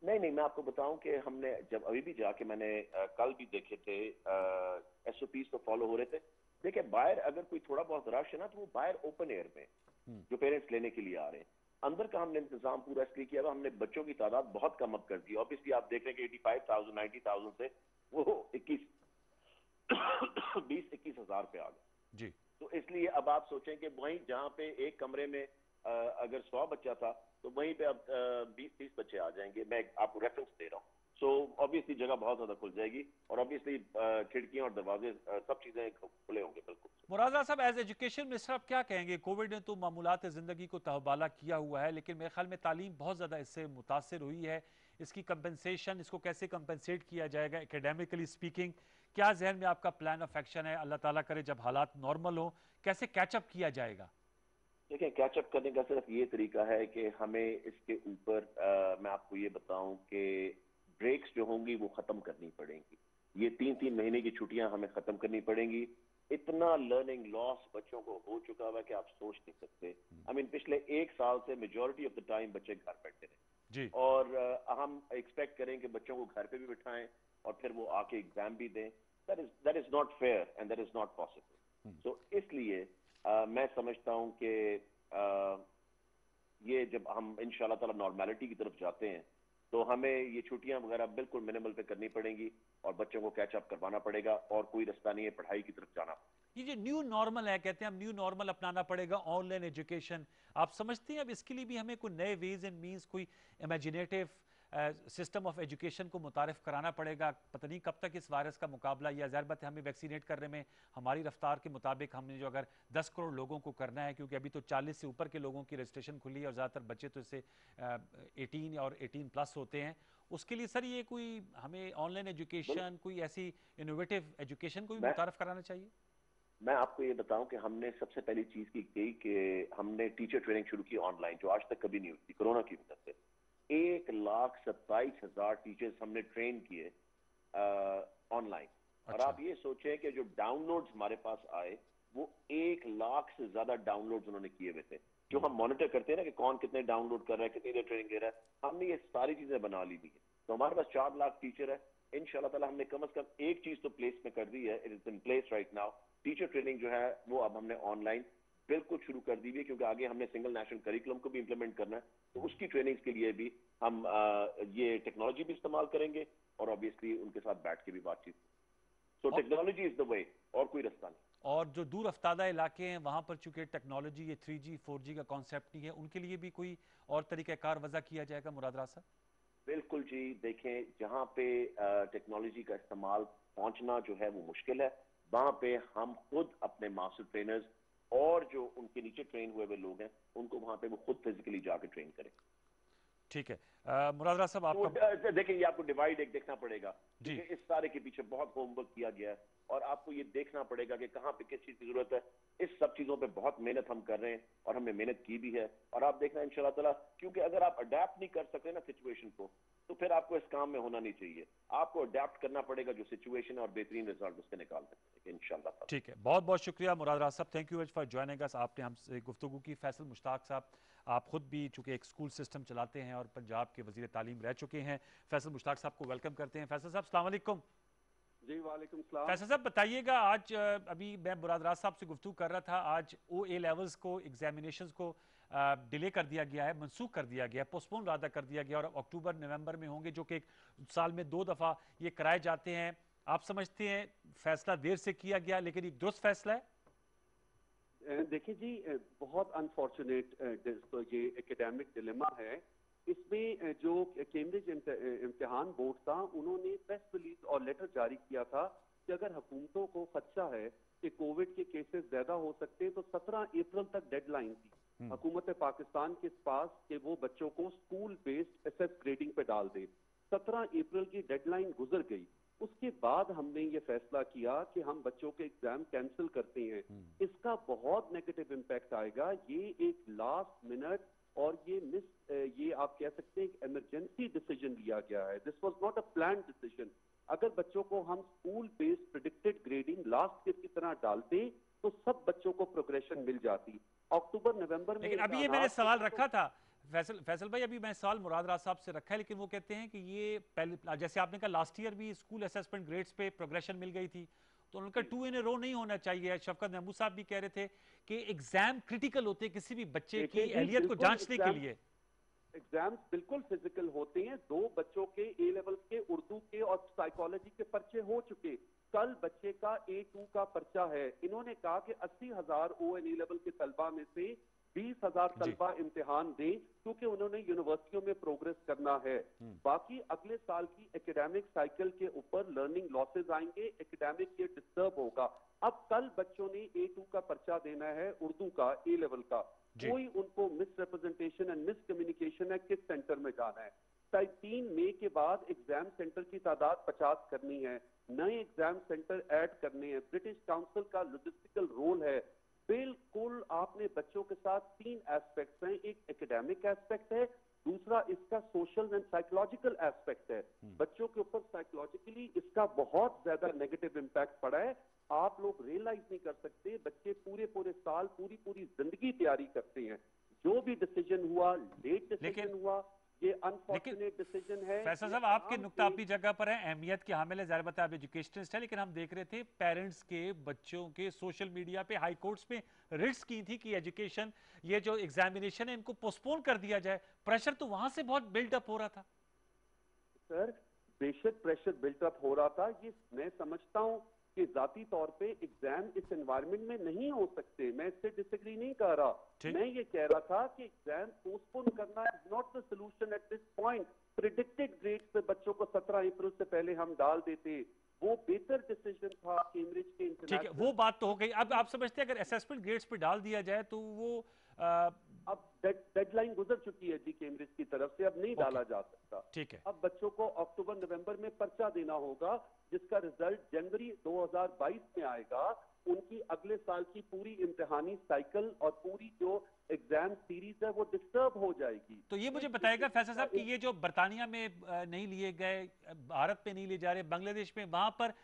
नहीं नहीं, मैं आपको बताऊं कि हमने जब अभी भी जाके मैंने कल भी देखे थे, एसओपीज तो फॉलो हो रहे थे। देखिए बाहर अगर कोई थोड़ा बहुत रश है ना, तो वो बाहर ओपन एयर में जो पेरेंट्स लेने के लिए आ रहे हैं। अंदर का हमने इंतजाम पूरा इसलिए किया हुआ, हमने बच्चों की तादाद बहुत कम अब कर दी। ऑब्वियसली आप देख रहे हैं कि 85,000 90,000 से वो 20-21 हज़ार पे आ गए। जी तो इसलिए अब आप सोचें कि वहीं जहां पे एक कमरे में अगर 100 बच्चा था, तो वहीं पे अब 20-30 बच्चे आ जाएंगे। मैं आपको रेफरेंस दे रहा हूँ। सो ऑब्वियसली जगह बहुत ज्यादा खुल जाएगी और ऑब्वियसली खिड़कियां और दरवाजे सब चीजें खुले होंगे बिल्कुल। मुरादा साहब, एज एजुकेशन मिनिस्टर आप क्या कहेंगे? कोविड ने तो मामूलात ज़िंदगी को तहबाला किया हुआ है, लेकिन मेरे ख्याल में तालीम बहुत ज़्यादा इससे मुतासर हुई है। इसकी कंपनसेशन, इसको कैसे कंपनसेट किया जाएगा एकेडमिकली स्पीकिंग? क्या जहन में आपका प्लान ऑफ एक्शन है? अल्लाह ताला करे जब हालात नॉर्मल हो, कैसे कैचअप किया जाएगा? देखिए कैचअप करने का सिर्फ ये तरीका है कि हमें इसके ऊपर मैं आपको ये बताऊं कि ब्रेक्स जो होंगी वो खत्म करनी पड़ेंगी। ये 3-3 महीने की छुट्टियां हमें खत्म करनी पड़ेंगी। इतना लर्निंग लॉस बच्चों को हो चुका हुआ है कि आप सोच नहीं सकते। आई मीन पिछले 1 साल से मेजोरिटी ऑफ द टाइम बच्चे घर बैठे रहे जी और हम एक्सपेक्ट करें कि बच्चों को घर पे भी बिठाएं और फिर वो आके एग्जाम भी दें। That is not fair and that is not possible. So इसलिए मैं समझता हूं कि ये जब हम इंशाल्लाह ताला नॉर्मैलिटी की तरफ जाते हैं, तो हमें ये छुट्टियां वगैरह बिल्कुल मिनिमल पे करनी पड़ेंगी और बच्चों को कैचअप करवाना पड़ेगा और कोई रास्ता नहीं है पढ़ाई की तरफ जाना। ये जो न्यू नॉर्मल है, कहते हैं अब न्यू नॉर्मल अपनाना पड़ेगा, ऑनलाइन एजुकेशन, आप समझते हैं अब इसके लिए भी हमें कोई नए वेज एंड मींस, कोई इमेजिनेटिव सिस्टम ऑफ एजुकेशन को मुतारिफ कराना पड़ेगा? पता नहीं कब तक इस वायरस का मुकाबला, या ज़ाहिर बात है हमें वैक्सीनेट करने में हमारी रफ्तार के मुताबिक हमने जो अगर 10 करोड़ लोगों को करना है, क्योंकि अभी तो 40 से ऊपर के लोगों की रजिस्ट्रेशन खुली है और ज़्यादातर बच्चे तो इससे 18 और 18+ होते हैं, उसके लिए सर ये कोई हमें ऑनलाइन एजुकेशन, कोई ऐसी इनोवेटिव एजुकेशन को भी मैं मुतारिफ कराना चाहिए? मैं आपको ये बताऊं कि हमने सबसे पहली चीज की गई कि हमने टीचर ट्रेनिंग शुरू की ऑनलाइन, जो आज तक कभी नहीं हुई थी कोरोना की वजह से। 1,27,000 टीचर्स हमने ट्रेन किए ऑनलाइन। और अच्छा। आप ये सोचें कि जो डाउनलोड्स हमारे पास आए वो 1 लाख से ज्यादा डाउनलोड्स उन्होंने किए हुए थे। जो हम मॉनिटर करते हैं ना कि कौन कितने डाउनलोड कर रहा है, कितनी देर ट्रेनिंग ले रहा है, हमने ये सारी चीजें बना ली हुई है। तो हमारे पास 4 लाख टीचर है। इंशाल्लाह ताला हमने कम से कम एक चीज तो प्लेस में कर दी है, it is in place right now. Teacher training जो है वो अब हमने ऑनलाइन बिल्कुल शुरू कर दी है, क्योंकि आगे हमने सिंगल नेशनल करिकुलम को भी इंप्लीमेंट करना है। तो उसकी ट्रेनिंग के लिए भी हम ये टेक्नोलॉजी भी इस्तेमाल करेंगे और ऑब्वियसली उनके साथ बैठ के भी बातचीत। So technology is the way, और कोई रास्ता नहीं। और जो दूर अफ्तादा इलाके हैं वहां पर चूंकि टेक्नोलॉजी ये 3G 4G का कॉन्सेप्ट नहीं है, उनके लिए भी कोई और तरीक़ाकार वज़ा किया जाएगा मुराद राज साहब? बिल्कुल जी, देखें जहां पे टेक्नोलॉजी का इस्तेमाल पहुंचना जो है वो मुश्किल है, वहां पे हम खुद अपने मास्टर ट्रेनर्स और जो उनके नीचे ट्रेन हुए हुए लोग हैं उनको वहां पे वो खुद फिजिकली जाके ट्रेन करें। ठीक है। मुराद राज साहब तो आपका देखिए ये आपको डिवाइड एक देखना पड़ेगा, जी क्योंकि इस सारे के पीछे बहुत होमवर्क किया गया है और आपको ये देखना पड़ेगा कि कहाँ पे किस चीज की जरूरत है। इस सब चीजों पे बहुत मेहनत हम कर रहे हैं और हमने मेहनत की भी है। और आप देखना इंशाल्लाह ताला, क्योंकि अगर आप अडेप्ट नहीं कर सकते ना सिचुएशन को, तो फिर आपको इस काम में होना नहीं चाहिए। आपको अडेप्ट करना पड़ेगा जो सिचुएशन है और बेहतरीन रिजल्ट उसके निकालने पड़ेंगे इंशाल्लाह ताला। ठीक है, बहुत बहुत शुक्रिया मुराद राज साहब, thank you very much for joining us. आपने हमसे गुफ्तगू की। फैसल मुश्ताक साहब, आप खुद भी चूंकि एक स्कूल सिस्टम चलाते हैं और पंजाब के वजीर तालीम रह चुके हैं, फैसल मुश्ताक साहब को वेलकम करते हैं। फैसल साहब अस्सलाम वालेकुम। जी वालेकुम सलाम। फैसल साहब बताइएगा, आज अभी मैं मुराद राज साहब से गुफ्तगू कर रहा था, आज OA लेवल्स को, एग्जामिनेशंस को डिले कर दिया गया है, मनसूख कर दिया गया है, पोस्टपोन रादा कर दिया गया और अक्टूबर नवंबर में होंगे, जो कि एक साल में 2 दफ़ा ये कराए जाते हैं। आप समझते हैं फैसला देर से किया गया लेकिन एक दुरुस्त फैसला है? देखिए जी, बहुत अनफॉर्चुनेट तो ये एकेडमिक डिलेमा है। इसमें जो कैम्ब्रिज इम्तिहान बोर्ड था, उन्होंने प्रेस रिलीज और लेटर जारी किया था कि अगर हुकूमतों को खदशा है कि कोविड के केसेस ज्यादा हो सकते हैं तो 17 अप्रैल तक डेडलाइन थी हुकूमत पाकिस्तान के पास कि वो बच्चों को स्कूल बेस्ड एसएस ग्रेडिंग पे डाल दे। 17 अप्रैल की डेडलाइन गुजर गई। उसके बाद हमने ये फैसला किया कि हम बच्चों के एग्जाम कैंसिल करते हैं। इसका बहुत नेगेटिव इम्पैक्ट आएगा। ये एक लास्ट मिनट और ये आप कह सकते हैं एक इमरजेंसी डिसीजन लिया गया है। This was not a plan decision. अगर बच्चों को हम school based predicted grading last year की तरह डालते तो सब बच्चों को प्रोग्रेशन मिल जाती। अक्टूबर नवंबर में लेकिन अभी ये मैंने सवाल रखा था फैसल भाई, अभी मैं सवाल मुराद राज साहब से रखा है, लेकिन वो कहते हैं कि ये पहले, जैसे आपने कहा लास्ट ईयर भी स्कूल असेसमेंट ग्रेड्स पे प्रोग्रेशन मिल गई थी, तो उनका 2 इन ए रो नहीं होना चाहिए। शफकत महमूद साहब भी कह रहे थे कि एग्जाम क्रिटिकल होते हैं किसी भी बच्चे की अहलियत को जांचने के लिए। एग्जाम्स बिल्कुल फिजिकल होते हैं। 2 बच्चों के ए लेवल के उर्दू के और साइकोलॉजी के पर्चे हो चुके। कल बच्चे का A2 का पर्चा है। इन्होंने कहा कि 80,000 ONE लेवल के तलबा में से 20,000 तलबा इम्तिहान दें, क्योंकि उन्होंने यूनिवर्सिटियों में प्रोग्रेस करना है। बाकी अगले साल की एकेडमिक साइकिल के ऊपर लर्निंग लॉसेज आएंगे, एकेडमिक ईयर डिस्टर्ब होगा। अब कल बच्चों ने A2 का पर्चा देना है उर्दू का ए लेवल का, कोई उनको miss representation and miss communication है किस सेंटर में जाना है। 3 मई के बाद एग्जाम सेंटर की तादाद 50 करनी है, नए एग्जाम सेंटर ऐड करने हैं। ब्रिटिश काउंसिल का लॉजिस्टिकल रोल है। बिल्कुल आपने बच्चों के साथ 3 एस्पेक्ट्स हैं, एक एकेडमिक एस्पेक्ट है, दूसरा इसका सोशल एंड साइकोलॉजिकल एस्पेक्ट है। बच्चों के ऊपर साइकोलॉजिकली इसका बहुत ज्यादा नेगेटिव इम्पैक्ट पड़ा है। आप लोग रियलाइज नहीं कर सकते, बच्चे पूरे साल पूरी जिंदगी तैयारी करते हैं। जो भी डिसीजन हुआ, लेट डिसीजन हुआ, ये अनफॉर्चुनेट डिसीजन है। फैसल साहब, आपके नुक्ता अपनी जगह पर है, अहमियत के हामिल है, ज़ाहिर बात है आप एजुकेशनिस्ट हैं, लेकिन हम देख रहे थे पेरेंट्स के बच्चों के सोशल मीडिया पे हाई कोर्ट्स में रिट्स की थी कि एजुकेशन, ये जो एग्जामिनेशन है इनको पोस्टपोन कर दिया जाए। प्रेशर तो वहां से बहुत बिल्डअप हो रहा था। सर बेशक प्रेशर बिल्टअप हो रहा था। ये मैं समझता हूं कि जाती तौर पे एग्जाम इस एनवायरनमेंट में नहीं हो सकते, मैं इससे डिसएग्री नहीं कर रहा। मैं ये कह रहा था कि एग्जाम पोस्टपोन करना is not the solution at this point. Predicted grades पे बच्चों को 17 अप्रैल से पहले हम डाल देते, वो बेहतर डिसीजन था कैम्ब्रिज के इंटरनेशनल। ठीक है, वो बात तो हो गई। अब आप समझते हैं अगर असेसमेंट ग्रेड्स पे डाल दिया जाए तो वो अब डेडलाइन गुजर चुकी है जी कैम्ब्रिज की तरफ से, अब नहीं डाला जा सकता। ठीक है, अब बच्चों को अक्टूबर नवंबर में पर्चा देना होगा, जिसका रिजल्ट जनवरी 2022 में आएगा। उनकी अगले साल की पूरी इम्तिहानी साइकिल और पूरी जो एग्जाम सीरीज है वो डिस्टर्ब हो जाएगी। तो ये मुझे बताएगा फैसल साहब कि ये जो बरतानिया में नहीं लिए गए, भारत में नहीं लिए जा रहे, बांग्लादेश में, वहां पर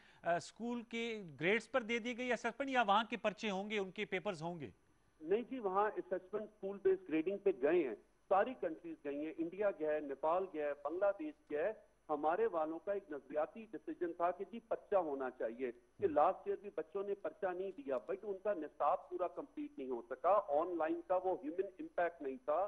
स्कूल के ग्रेड्स पर दे दी गई असेसमेंट या वहां के पर्चे होंगे, उनके पेपर्स होंगे? नहीं जी, वहाँ असेसमेंट स्कूल बेस्ड ग्रेडिंग पे गए हैं, सारी कंट्रीज गई हैं, इंडिया गया है, नेपाल गया है, बांग्लादेश गया है। हमारे वालों का एक नजरियाती डिसीजन था कि जी पर्चा होना चाहिए, कि लास्ट ईयर भी बच्चों ने पर्चा नहीं दिया, बट उनका निसाब पूरा कंप्लीट नहीं हो सका, ऑनलाइन का वो ह्यूमन इम्पैक्ट नहीं था,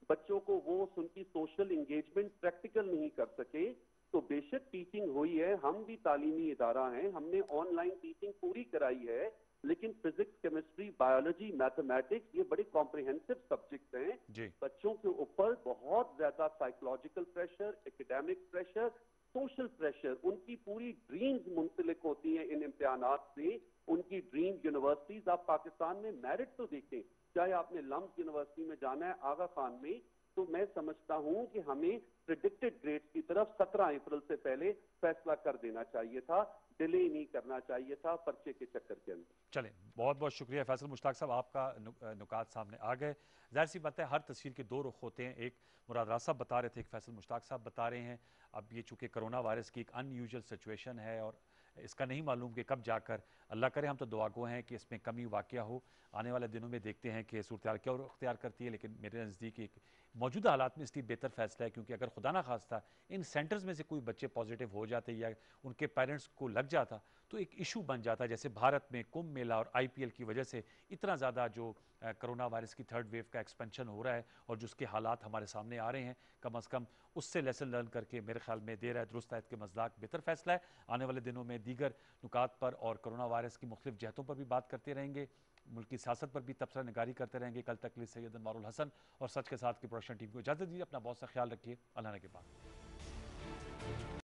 बच्चों को वो उनकी सोशल इंगेजमेंट प्रैक्टिकल नहीं कर सके। तो बेशक टीचिंग हुई है, हम भी तालीमी इदारा हैं, हमने ऑनलाइन टीचिंग पूरी कराई है, लेकिन फिजिक्स, केमिस्ट्री, बायोलॉजी, मैथमेटिक्स ये बड़े कॉम्प्रिहेंसिव सब्जेक्ट हैं। बच्चों के ऊपर बहुत ज्यादा psychological pressure, academic pressure, social pressure, उनकी पूरी ड्रीम्स मुंसलिक होती हैं इन इम्तिहानात से। उनकी ड्रीम यूनिवर्सिटीज, आप पाकिस्तान में मेरिट तो देखें, चाहे आपने लम्स यूनिवर्सिटी में जाना है, आगा खान में, तो मैं समझता हूं कि हमें प्रेडिक्टेड ग्रेड्स की तरफ 17 अप्रैल से पहले फैसला कर देना चाहिए था, डिले नहीं करना चाहिए था पर्चे के चक्कर के अंदर। चलें, बहुत बहुत शुक्रिया फैसल मुश्ताक साहब, आपका नुकात सामने आ गए। जाहिर सी बात है हर तस्वीर के 2 रुख होते हैं, एक मुराद राज साहब बता रहे थे, एक फैसल मुश्ताक साहब बता रहे हैं। अब ये चूंकि कोरोना वायरस की एक अनयूजुअल सिचुएशन है और इसका नहीं मालूम कि कब जाकर, अल्लाह करे हम तो दुआगो हैं कि इसमें कमी वाक़या हो। आने वाले दिनों में देखते हैं कि सूरत हाल क्या अख्तियार करती है, लेकिन मेरे नज़दीक एक मौजूदा हालात में इसलिए बेहतर फैसला है, क्योंकि अगर खुदा ना खास्ता इन सेंटर्स में से कोई बच्चे पॉजिटिव हो जाते या उनके पेरेंट्स को लग जाता तो एक इशू बन जाता। जैसे भारत में कुंभ मेला और IPL की वजह से इतना ज़्यादा जो कोरोना वायरस की 3rd वेव का एक्सपेंशन हो रहा है और जो उसके हालात हमारे सामने आ रहे हैं, कम अज़ कम उससे लेसन लर्न करके मेरे ख्याल में देर है दुरुस्त आयत के मज़दाक बेहतर फैसला है। आने वाले दिनों में दीगर नुकात पर और कोरोना वायरस की मुख्तलिफ जहतों पर भी बात करते रहेंगे, मुल्क की सियासत पर भी तबसरा निगारी करते रहेंगे। कल तक के लिए सैयद अनवारुल हसन और सच के साथ की प्रोडक्शन टीम को इजाज़त दीजिए। अपना बहुत सा ख्याल रखिए। अल्लाह ने के बाद।